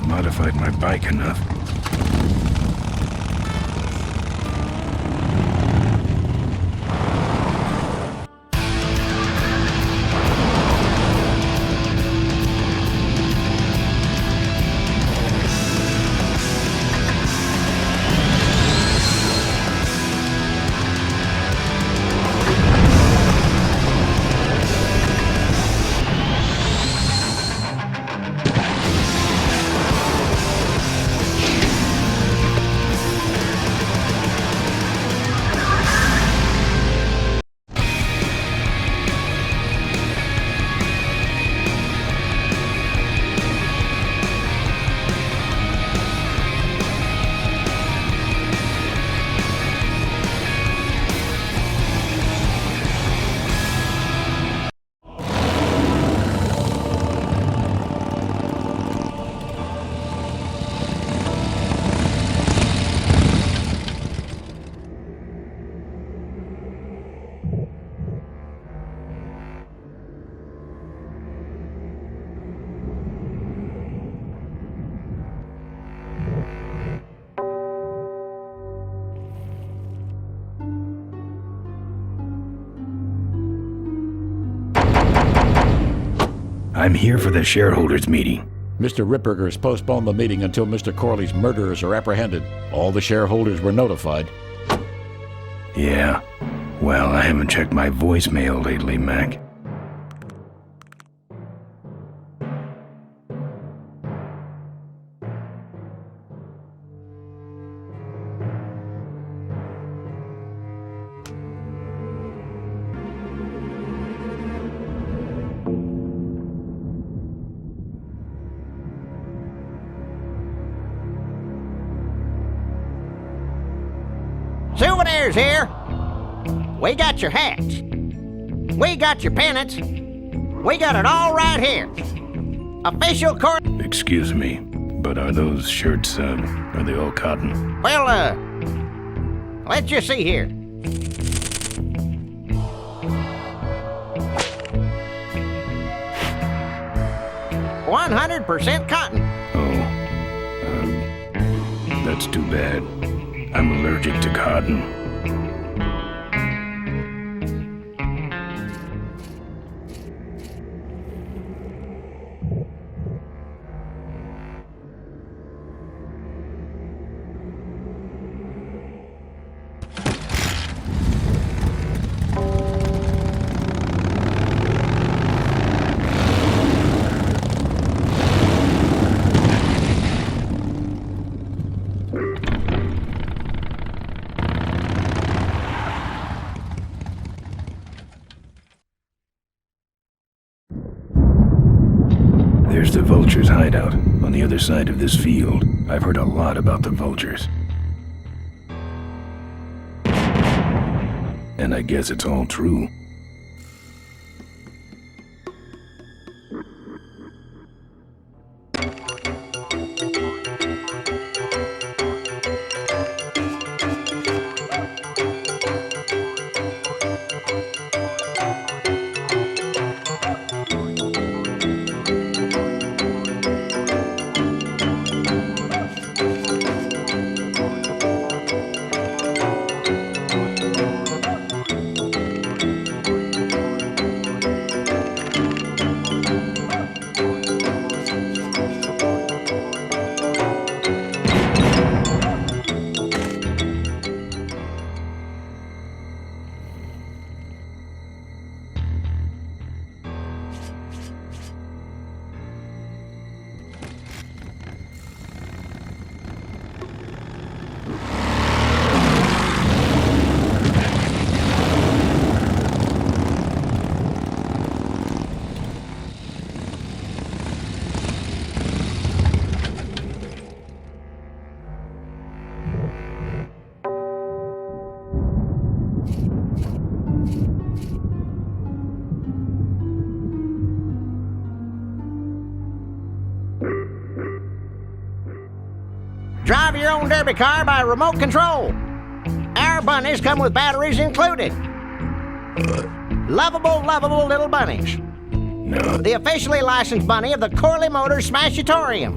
Modified my bike enough. I'm here for the shareholders meeting. Mr. Ripperger has postponed the meeting until Mr. Corley's murderers are apprehended. All the shareholders were notified. Yeah. Well, I haven't checked my voicemail lately, Mac. Souvenirs here. We got your hats. We got your pennants. We got it all right here. Official court. Excuse me, but are those shirts, are they all cotton? Well, let's just see here. "100% cotton." Oh, that's too bad. I'm allergic to cotton. There's the vultures' hideout on the other side of this field. I've heard a lot about the vultures. And I guess it's all true. Drive your own derby car by remote control. Our bunnies come with batteries included. Lovable little bunnies. No. The officially licensed bunny of the Corley Motors Smashatorium.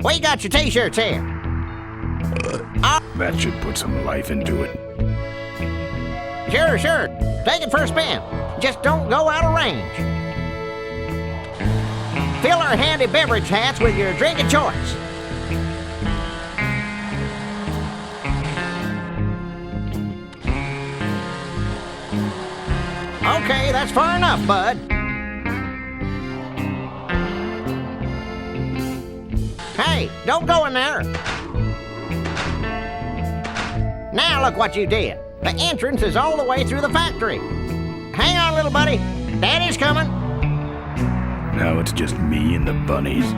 We got your t-shirts here. That should put some life into it. Sure. Take it for a spin. Just don't go out of range. Fill our handy beverage hats with your drink of choice. Okay, that's far enough, bud. Hey, don't go in there. Now look what you did. The entrance is all the way through the factory. Hang on, little buddy. Daddy's coming. Now it's just me and the bunnies.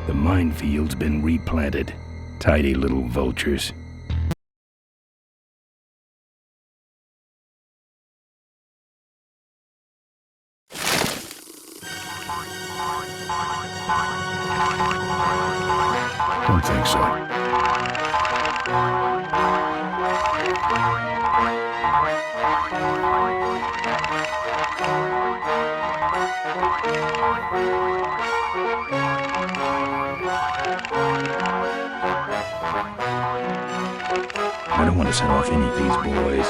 The minefield's been replanted. Tidy little vultures. Don't think so. I don't want to set off any of these boys.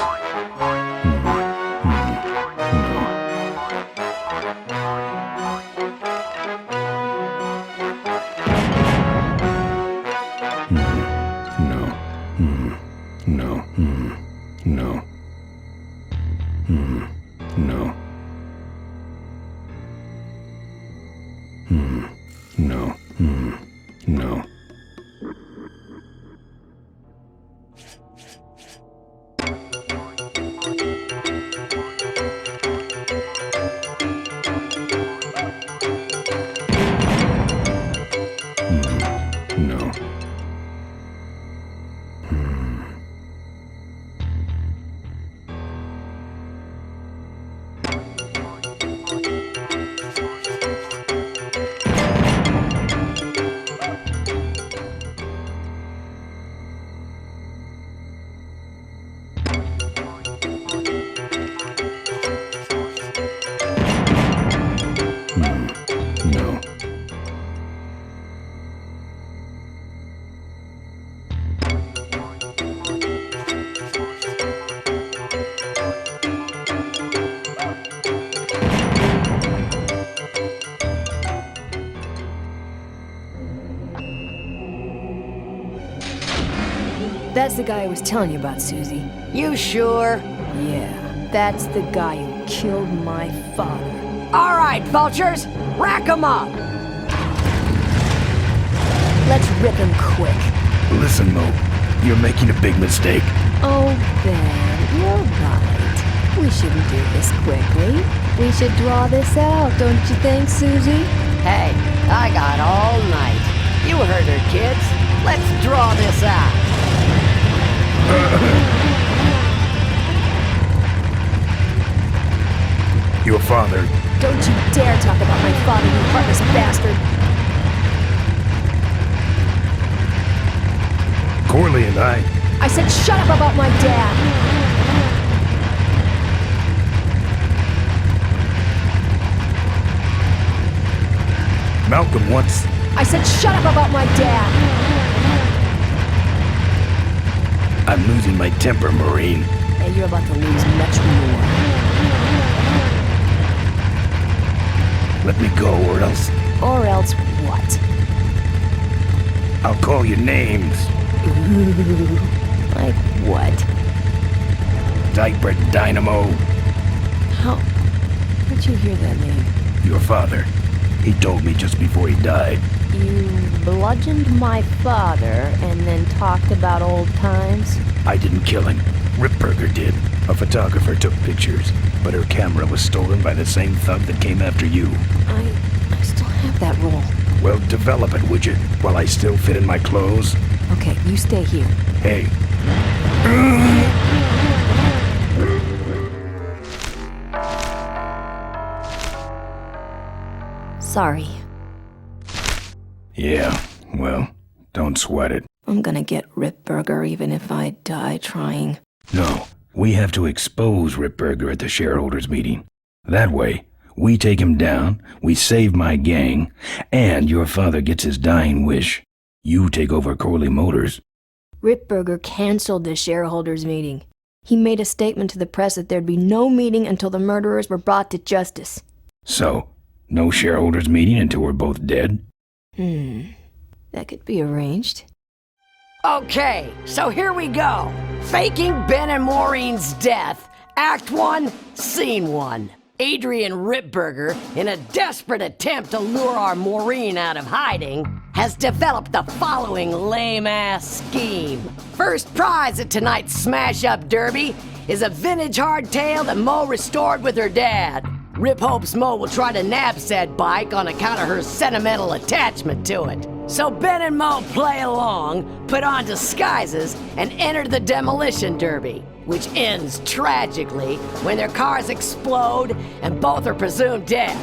No. That's the guy I was telling you about, Susie. You sure? Yeah, that's the guy who killed my father. All right, vultures, rack 'em up. Let's rip him quick. Listen, Mo, you're making a big mistake. Oh, Ben, you're right. We shouldn't do this quickly. We should draw this out, don't you think, Susie? Hey, I got all night. You heard her, kids. Let's draw this out. Your father. Don't you dare talk about my father, you heartless bastard. Corley and I said shut up about my dad. Malcolm once. I said shut up about my dad. I'm losing my temper, Marine. And you're about to lose much more. Let me go, or else... Or else what? I'll call you names. Ooh, like what? Diaper Dynamo. Where'd you hear that name? Your father. He told me just before he died. You bludgeoned my father and then talked about old times? I didn't kill him. Ripburger did. A photographer took pictures, but her camera was stolen by the same thug that came after you. I still have that roll. Well, develop it, would you? While I still fit in my clothes? Okay, you stay here. Hey. Sorry. Yeah, well, don't sweat it. I'm gonna get Ripburger even if I die trying. No, we have to expose Ripburger at the shareholders meeting. That way, we take him down, we save my gang, and your father gets his dying wish. You take over Corley Motors. Ripburger canceled the shareholders meeting. He made a statement to the press that there'd be no meeting until the murderers were brought to justice. So, no shareholders meeting until we're both dead? That could be arranged. Okay, so here we go. Faking Ben and Maureen's death. Act 1, Scene 1. Adrian Ripburger, in a desperate attempt to lure our Maureen out of hiding, has developed the following lame-ass scheme. First prize at tonight's smash-up derby is a vintage hardtail that Mo restored with her dad. Rip hopes Mo will try to nab said bike on account of her sentimental attachment to it. So Ben and Mo play along, put on disguises, and enter the demolition derby, which ends tragically when their cars explode and both are presumed dead.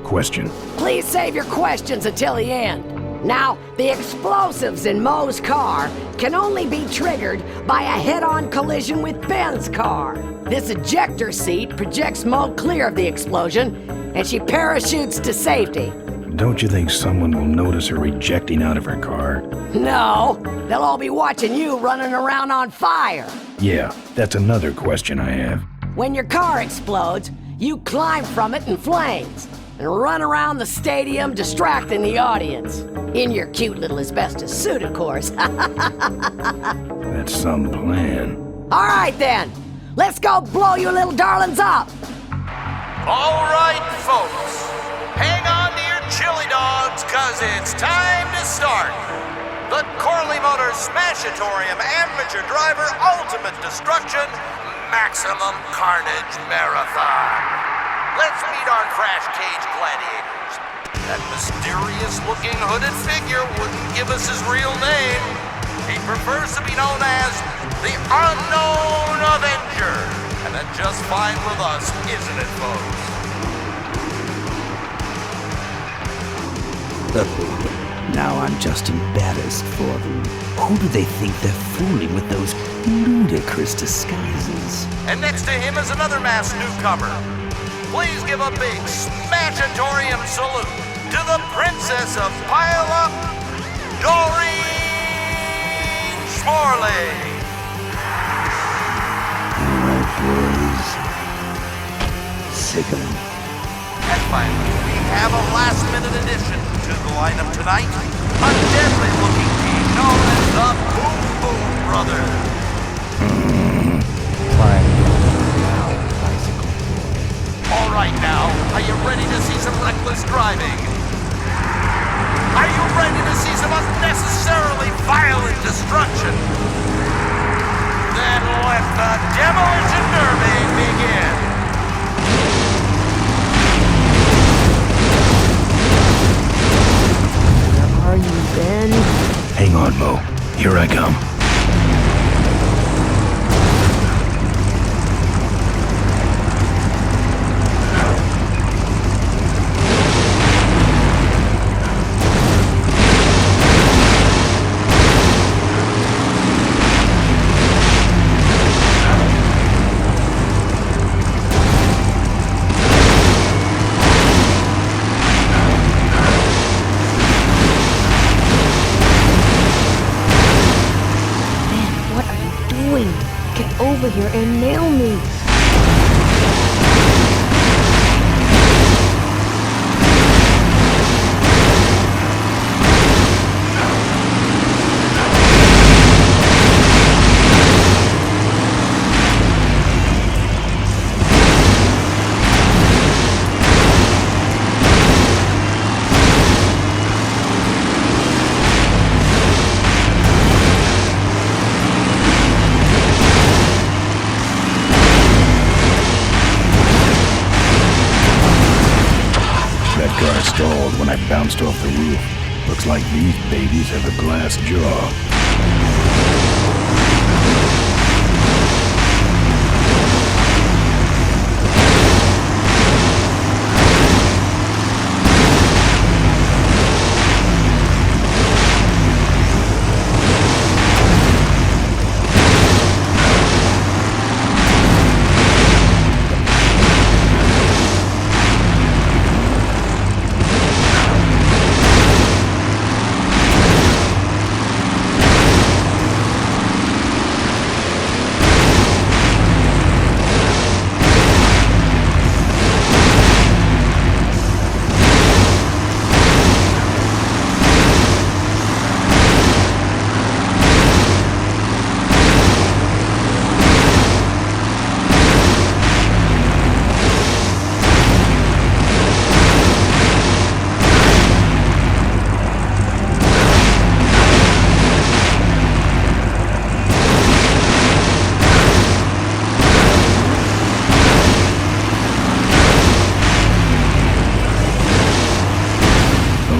Question. Please save your questions until the end. Now, the explosives in Mo's car can only be triggered by a head-on collision with Ben's car. This ejector seat projects Mo clear of the explosion, and she parachutes to safety. Don't you think someone will notice her ejecting out of her car? No, they'll all be watching you running around on fire. Yeah, that's another question I have. When your car explodes, you climb from it in flames and run around the stadium distracting the audience. In your cute little asbestos suit, of course. That's some plan. All right then, let's go blow you little darlings up. All right, folks, hang on to your chili dogs, cause it's time to start. The Corley Motors Smashatorium Amateur Driver Ultimate Destruction Maximum Carnage Marathon. Let's meet our crash cage gladiators. That mysterious-looking hooded figure wouldn't give us his real name. He prefers to be known as the Unknown Avenger. And that's just fine with us, isn't it, folks? Now I'm just embarrassed for them. Who do they think they're fooling with those ludicrous disguises? And next to him is another masked newcomer. Please give a big Smashatorium salute to the Princess of Pile-Up, Doreen Schmorley. Alright, boys. Sick of them. And finally, we have a last-minute addition to the lineup tonight. A deadly-looking team known as the Boom Boom Brothers. All right now, are you ready to see some reckless driving? Are you ready to see some unnecessarily violent destruction? Then let the Demolition Derby begin. Where are you, Ben? Hang on, Mo. Here I come. Get over here and nail me. I stalled when I bounced off the roof. Looks like these babies have a glass jaw.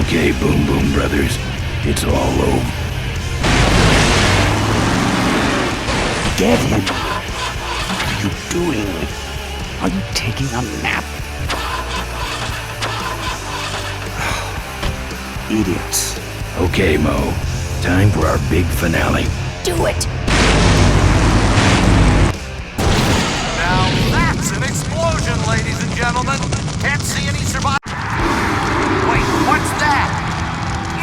Okay, Boom Boom Brothers, it's all over. Get him! What are you doing? Are you taking a nap? Idiots. Okay, Mo. Time for our big finale. Do it! Now that's an explosion, ladies and gentlemen. Can't see any survivors. Wait, what's that?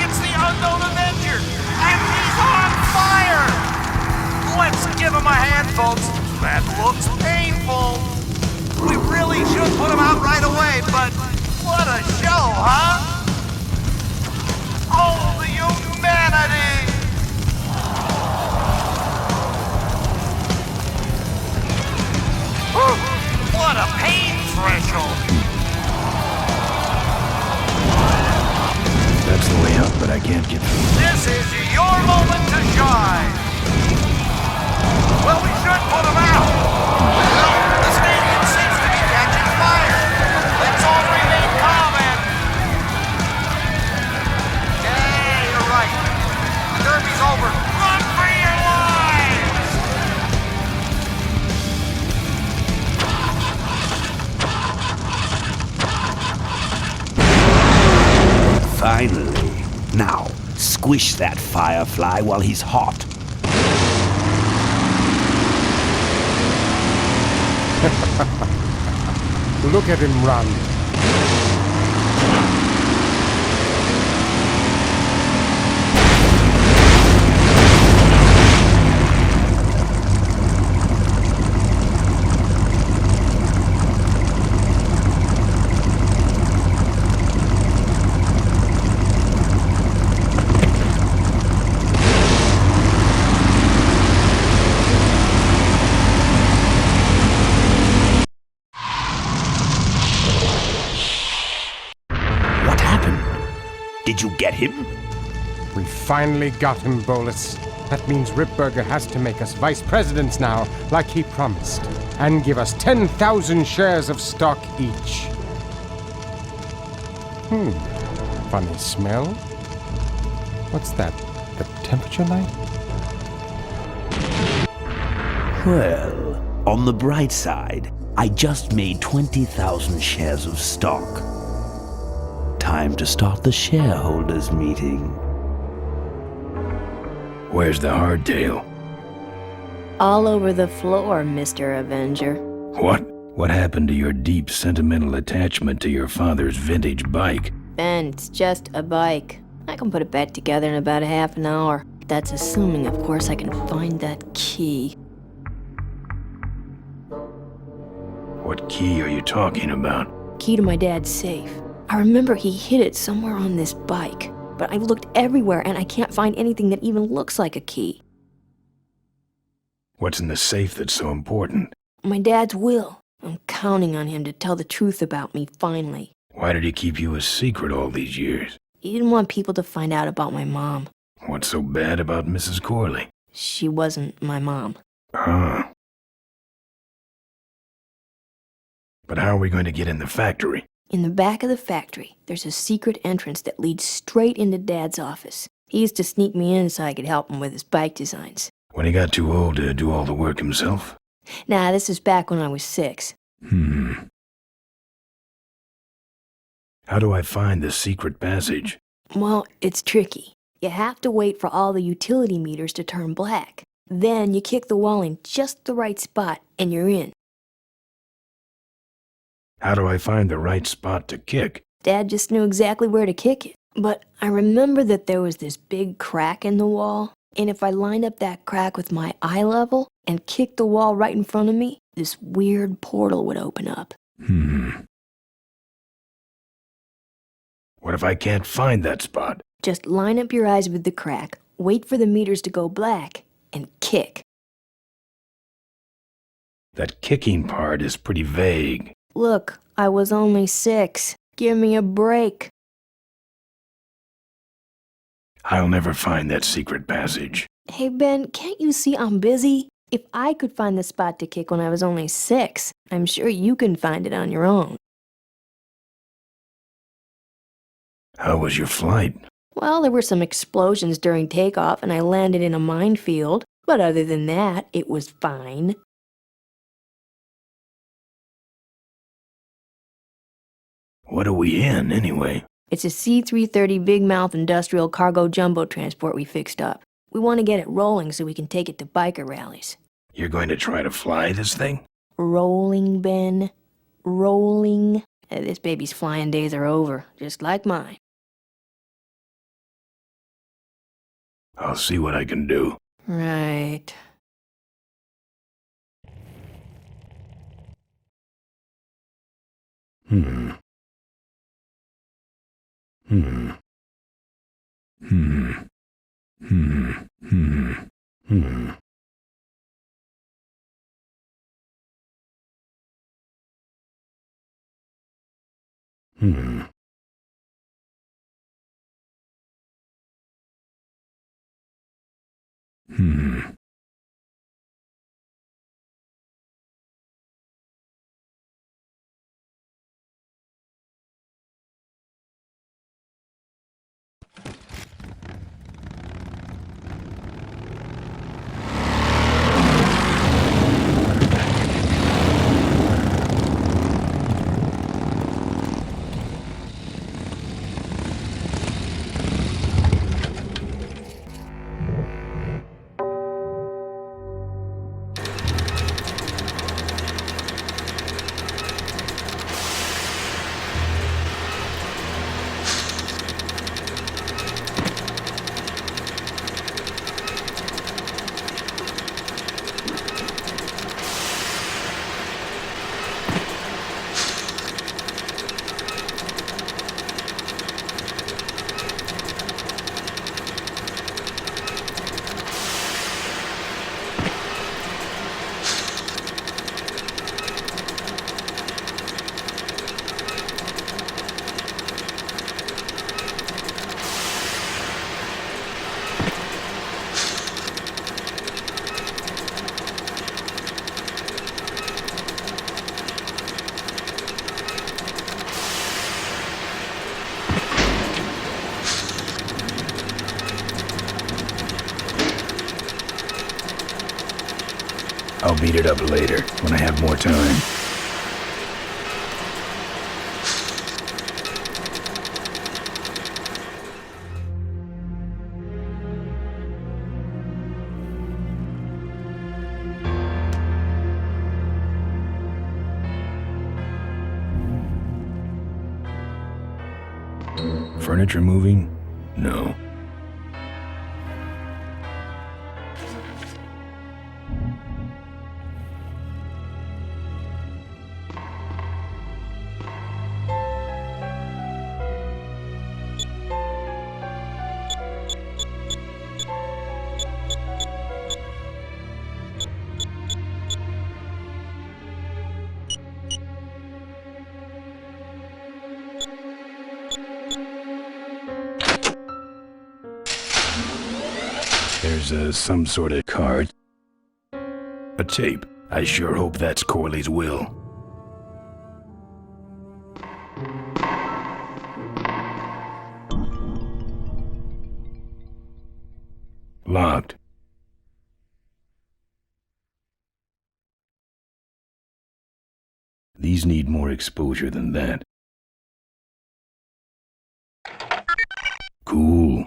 It's the unknown Avenger, and he's on fire! Let's give him a hand, folks. That looks painful. We really should put him out right away, but what a show, huh? Oh, the humanity! Whew, what a pain threshold! That's the way up, but I can't get through. This is your moment to shine! Well, we should put him out! Well, the stadium seems to be catching fire! Let's all remain calm and... Yeah, you're right. The derby's over. Run for your lives! Finally. Now, squish that firefly while he's hot. Look at him run. Did you get him? We finally got him, Bolus. That means Ripburger has to make us vice presidents now, like he promised, and give us 10,000 shares of stock each. Funny smell. What's that? The temperature light? Well, on the bright side, I just made 20,000 shares of stock. Time to start the shareholders meeting. Where's the hardtail? All over the floor, Mr. Avenger. What? What happened to your deep sentimental attachment to your father's vintage bike? Ben, it's just a bike. I can put it back together in about a half an hour. That's assuming, of course, I can find that key. What key are you talking about? Key to my dad's safe. I remember he hid it somewhere on this bike, but I've looked everywhere and I can't find anything that even looks like a key. What's in the safe that's so important? My dad's will. I'm counting on him to tell the truth about me finally. Why did he keep you a secret all these years? He didn't want people to find out about my mom. What's so bad about Mrs. Corley? She wasn't my mom. Huh. But how are we going to get in the factory? In the back of the factory, there's a secret entrance that leads straight into Dad's office. He used to sneak me in so I could help him with his bike designs. When he got too old to do all the work himself? Nah, this is back when I was 6. How do I find the secret passage? Well, it's tricky. You have to wait for all the utility meters to turn black. Then you kick the wall in just the right spot, and you're in. How do I find the right spot to kick? Dad just knew exactly where to kick it. But I remember that there was this big crack in the wall, and if I lined up that crack with my eye level and kicked the wall right in front of me, this weird portal would open up. What if I can't find that spot? Just line up your eyes with the crack, wait for the meters to go black, and kick. That kicking part is pretty vague. Look, I was only 6. Give me a break. I'll never find that secret passage. Hey, Ben, can't you see I'm busy? If I could find the spot to kick when I was only 6, I'm sure you can find it on your own. How was your flight? Well, there were some explosions during takeoff and I landed in a minefield, but other than that, it was fine. What are we in, anyway? It's a C-330 Big Mouth industrial cargo jumbo transport we fixed up. We want to get it rolling so we can take it to biker rallies. You're going to try to fly this thing? Rolling, Ben. Rolling. This baby's flying days are over, just like mine. I'll see what I can do. Right. I'll beat it up later, when I have more time. Furniture moving? No. There's some sort of card. A tape. I sure hope that's Corley's will. Locked. These need more exposure than that. Cool.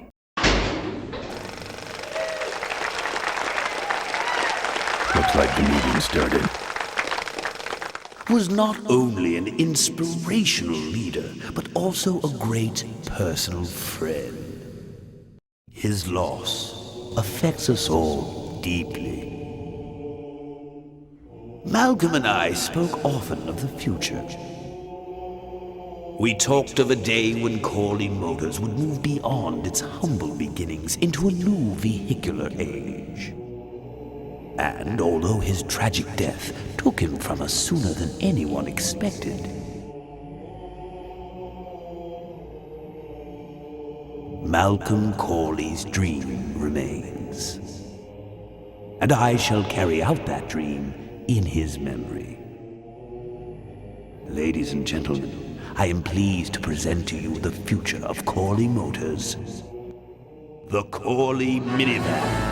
Looks like the meeting started. Was not only an inspirational leader, but also a great personal friend. His loss affects us all deeply. Malcolm and I spoke often of the future. We talked of a day when Corley Motors would move beyond its humble beginnings into a new vehicular age. And although his tragic death took him from us sooner than anyone expected, Malcolm Corley's dream remains. And I shall carry out that dream in his memory. Ladies and gentlemen, I am pleased to present to you the future of Corley Motors. The Corley Minivan.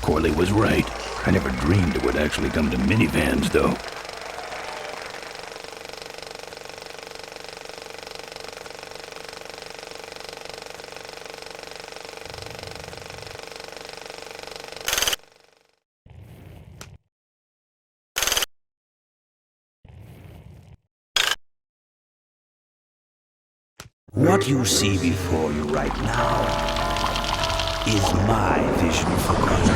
Corley was right. I never dreamed it would actually come to minivans, though. What you see before you right now is my vision for Corley.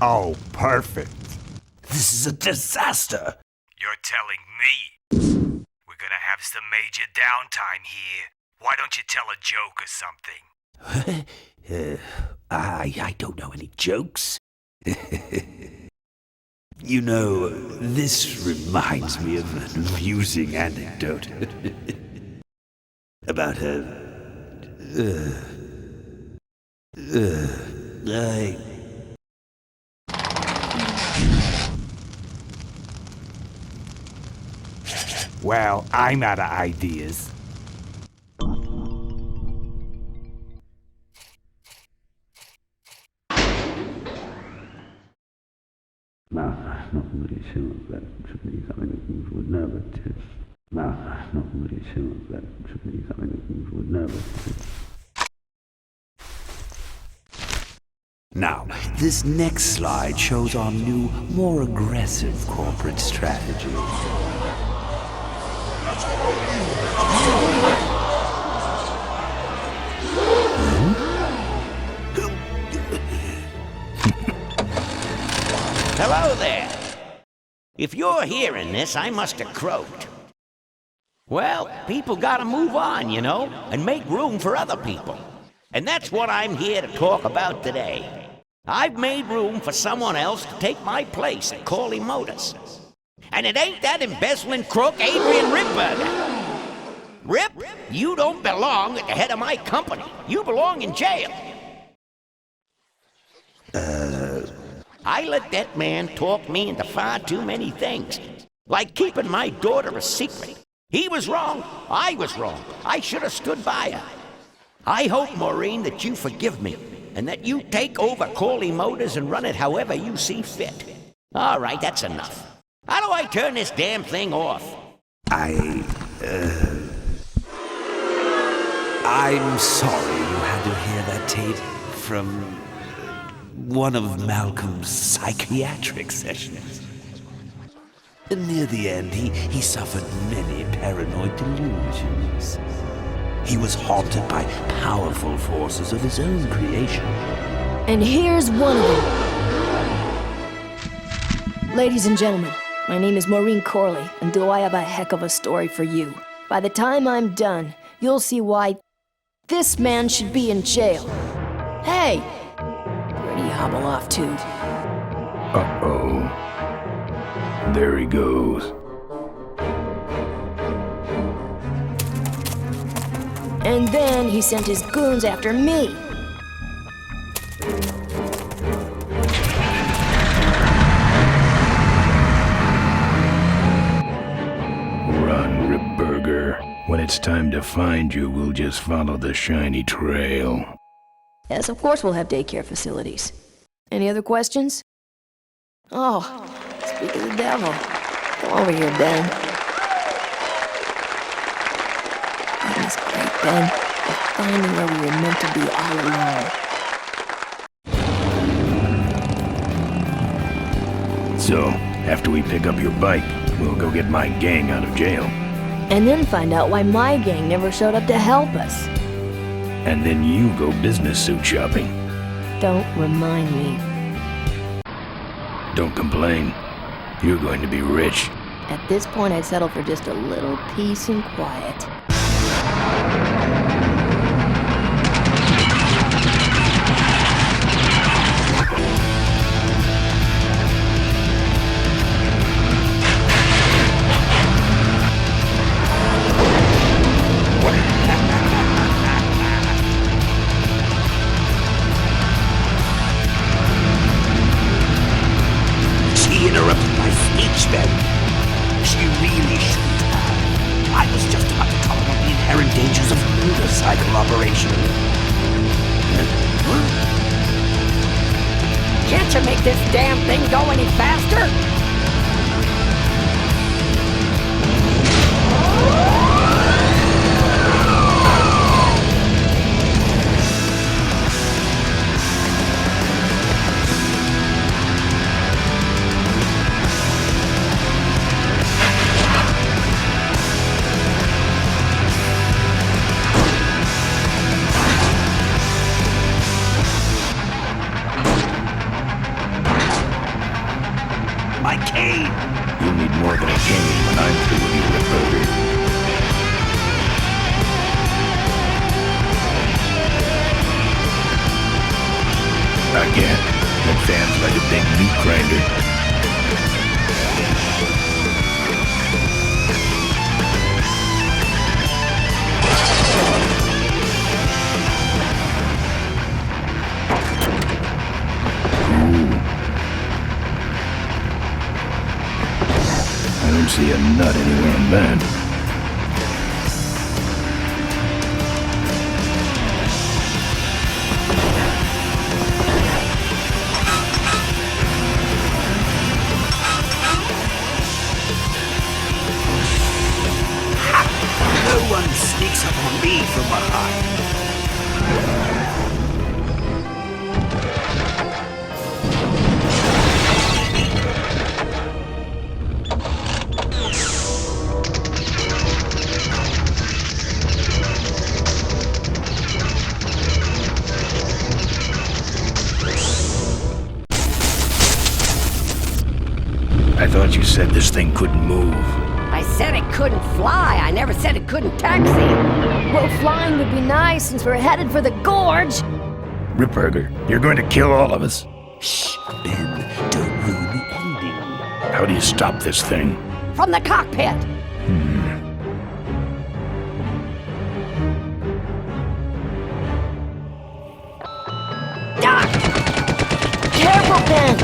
Oh, perfect. This is a disaster. You're telling me we're gonna have some major downtime here. Why don't you tell a joke or something? I don't know any jokes. You know, this reminds me of an amusing anecdote about Well, I'm out of ideas. Now, this next slide shows our new, more aggressive corporate strategy. Hello there. If you're hearing this, I must have croaked. Well, people gotta move on, you know, and make room for other people. And that's what I'm here to talk about today. I've made room for someone else to take my place at Corley Motors. And it ain't that embezzling crook Adrian Ripburger. Rip, you don't belong at the head of my company. You belong in jail. I let that man talk me into far too many things. Like keeping my daughter a secret. He was wrong. I was wrong. I should have stood by her. I hope, Maureen, that you forgive me, and that you take over Corley Motors and run it however you see fit. All right, that's enough. How do I turn this damn thing off? I'm sorry you had to hear that, Tate, from one of Malcolm's psychiatric sessions. Near the end, he suffered many paranoid delusions. He was haunted by powerful forces of his own creation. And here's one of them. Ladies and gentlemen, my name is Maureen Corley, and do I have a heck of a story for you. By the time I'm done, you'll see why this man should be in jail. Hey! Where do you hobble off to? Uh-oh. There he goes. And then he sent his goons after me. it's time to find you, we'll just follow the shiny trail. Yes, of course we'll have daycare facilities. Any other questions? Oh, speak of the devil. Come over here, Ben. That was great, Ben. We're finding where we were meant to be all along. So, after we pick up your bike, we'll go get my gang out of jail. And then find out why my gang never showed up to help us. And then you go business suit shopping. Don't remind me. Don't complain. You're going to be rich. At this point, I'd settle for just a little peace and quiet. She interrupted my speech then. She really shouldn't have. I was just about to talk about the inherent dangers of motorcycle operation. Can't you make this damn thing go any faster? My cane! You'll need more than a cane when I'm through with you, Ripburger. Again, that fan's like a big meat grinder. I don't see a nut anywhere on that. No one sneaks up on me from behind. I thought you said this thing couldn't move. I said it couldn't fly. I never said it couldn't taxi. Well, flying would be nice since we're headed for the gorge. Ripburger, you're going to kill all of us. Shh, Ben, don't ruin the ending. How do you stop this thing? From the cockpit. Ah! Careful, Ben!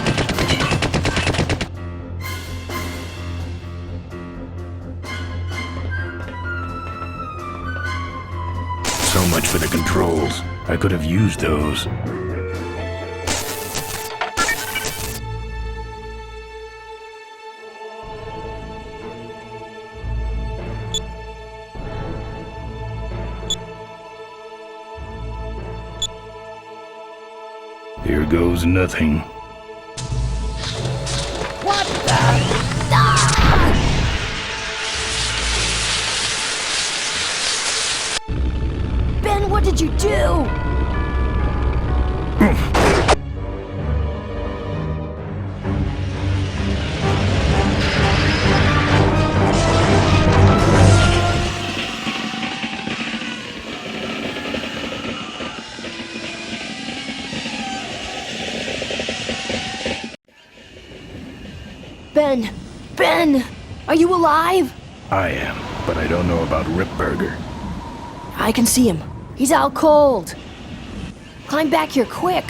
So much for the controls. I could have used those. Here goes nothing. What the? Ben, what did you do? Ben, are you alive? I am, but I don't know about Ripburger. I can see him. He's out cold. Climb back here quick.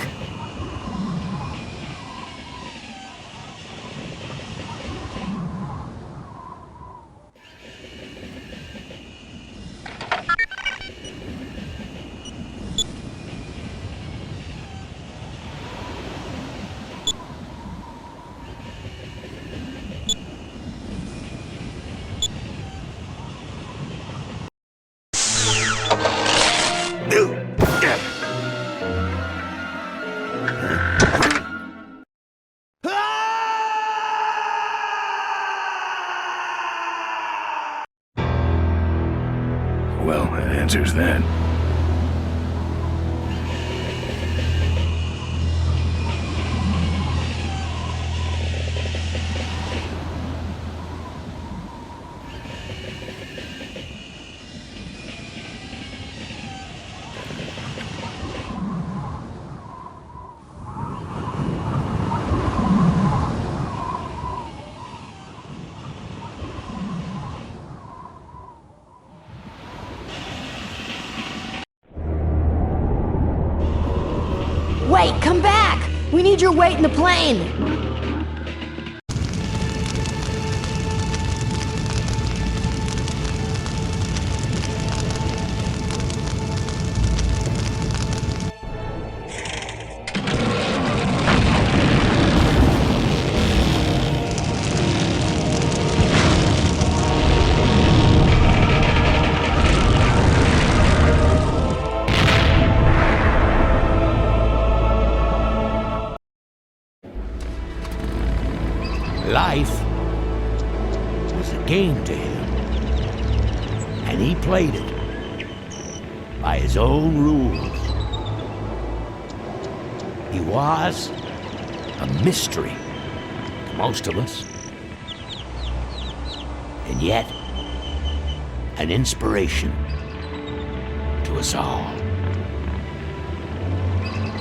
Well, that answers that. Wait, come back! We need your weight in the plane! Life was a game to him, and he played it by his own rules. He was a mystery to most of us, and yet an inspiration to us all.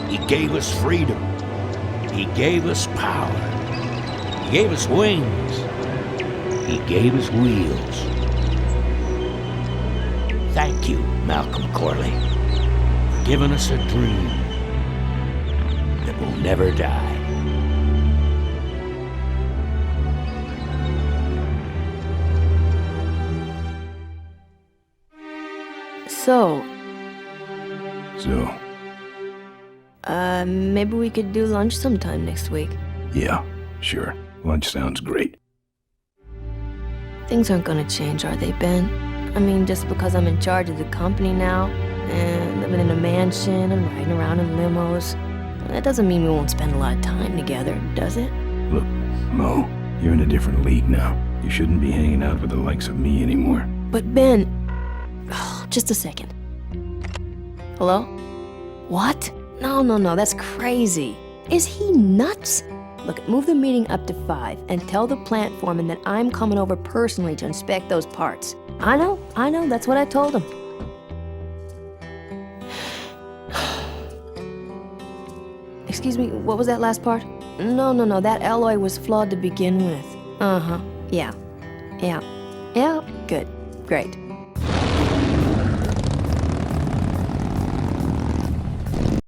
He gave us freedom. He gave us power. He gave us wings. He gave us wheels. Thank you, Malcolm Corley, for giving us a dream that will never die. So, maybe we could do lunch sometime next week. Yeah, sure. Lunch sounds great. Things aren't gonna change, are they, Ben? I mean, just because I'm in charge of the company now, and living in a mansion and riding around in limos, that doesn't mean we won't spend a lot of time together, does it? Look, Mo, you're in a different league now. You shouldn't be hanging out with the likes of me anymore. But Ben... Oh, just a second. Hello? What? No, that's crazy. Is he nuts? Look, move the meeting up to 5 and tell the plant foreman that I'm coming over personally to inspect those parts. I know, that's what I told him. Excuse me, what was that last part? No, that alloy was flawed to begin with. Yeah, good, great.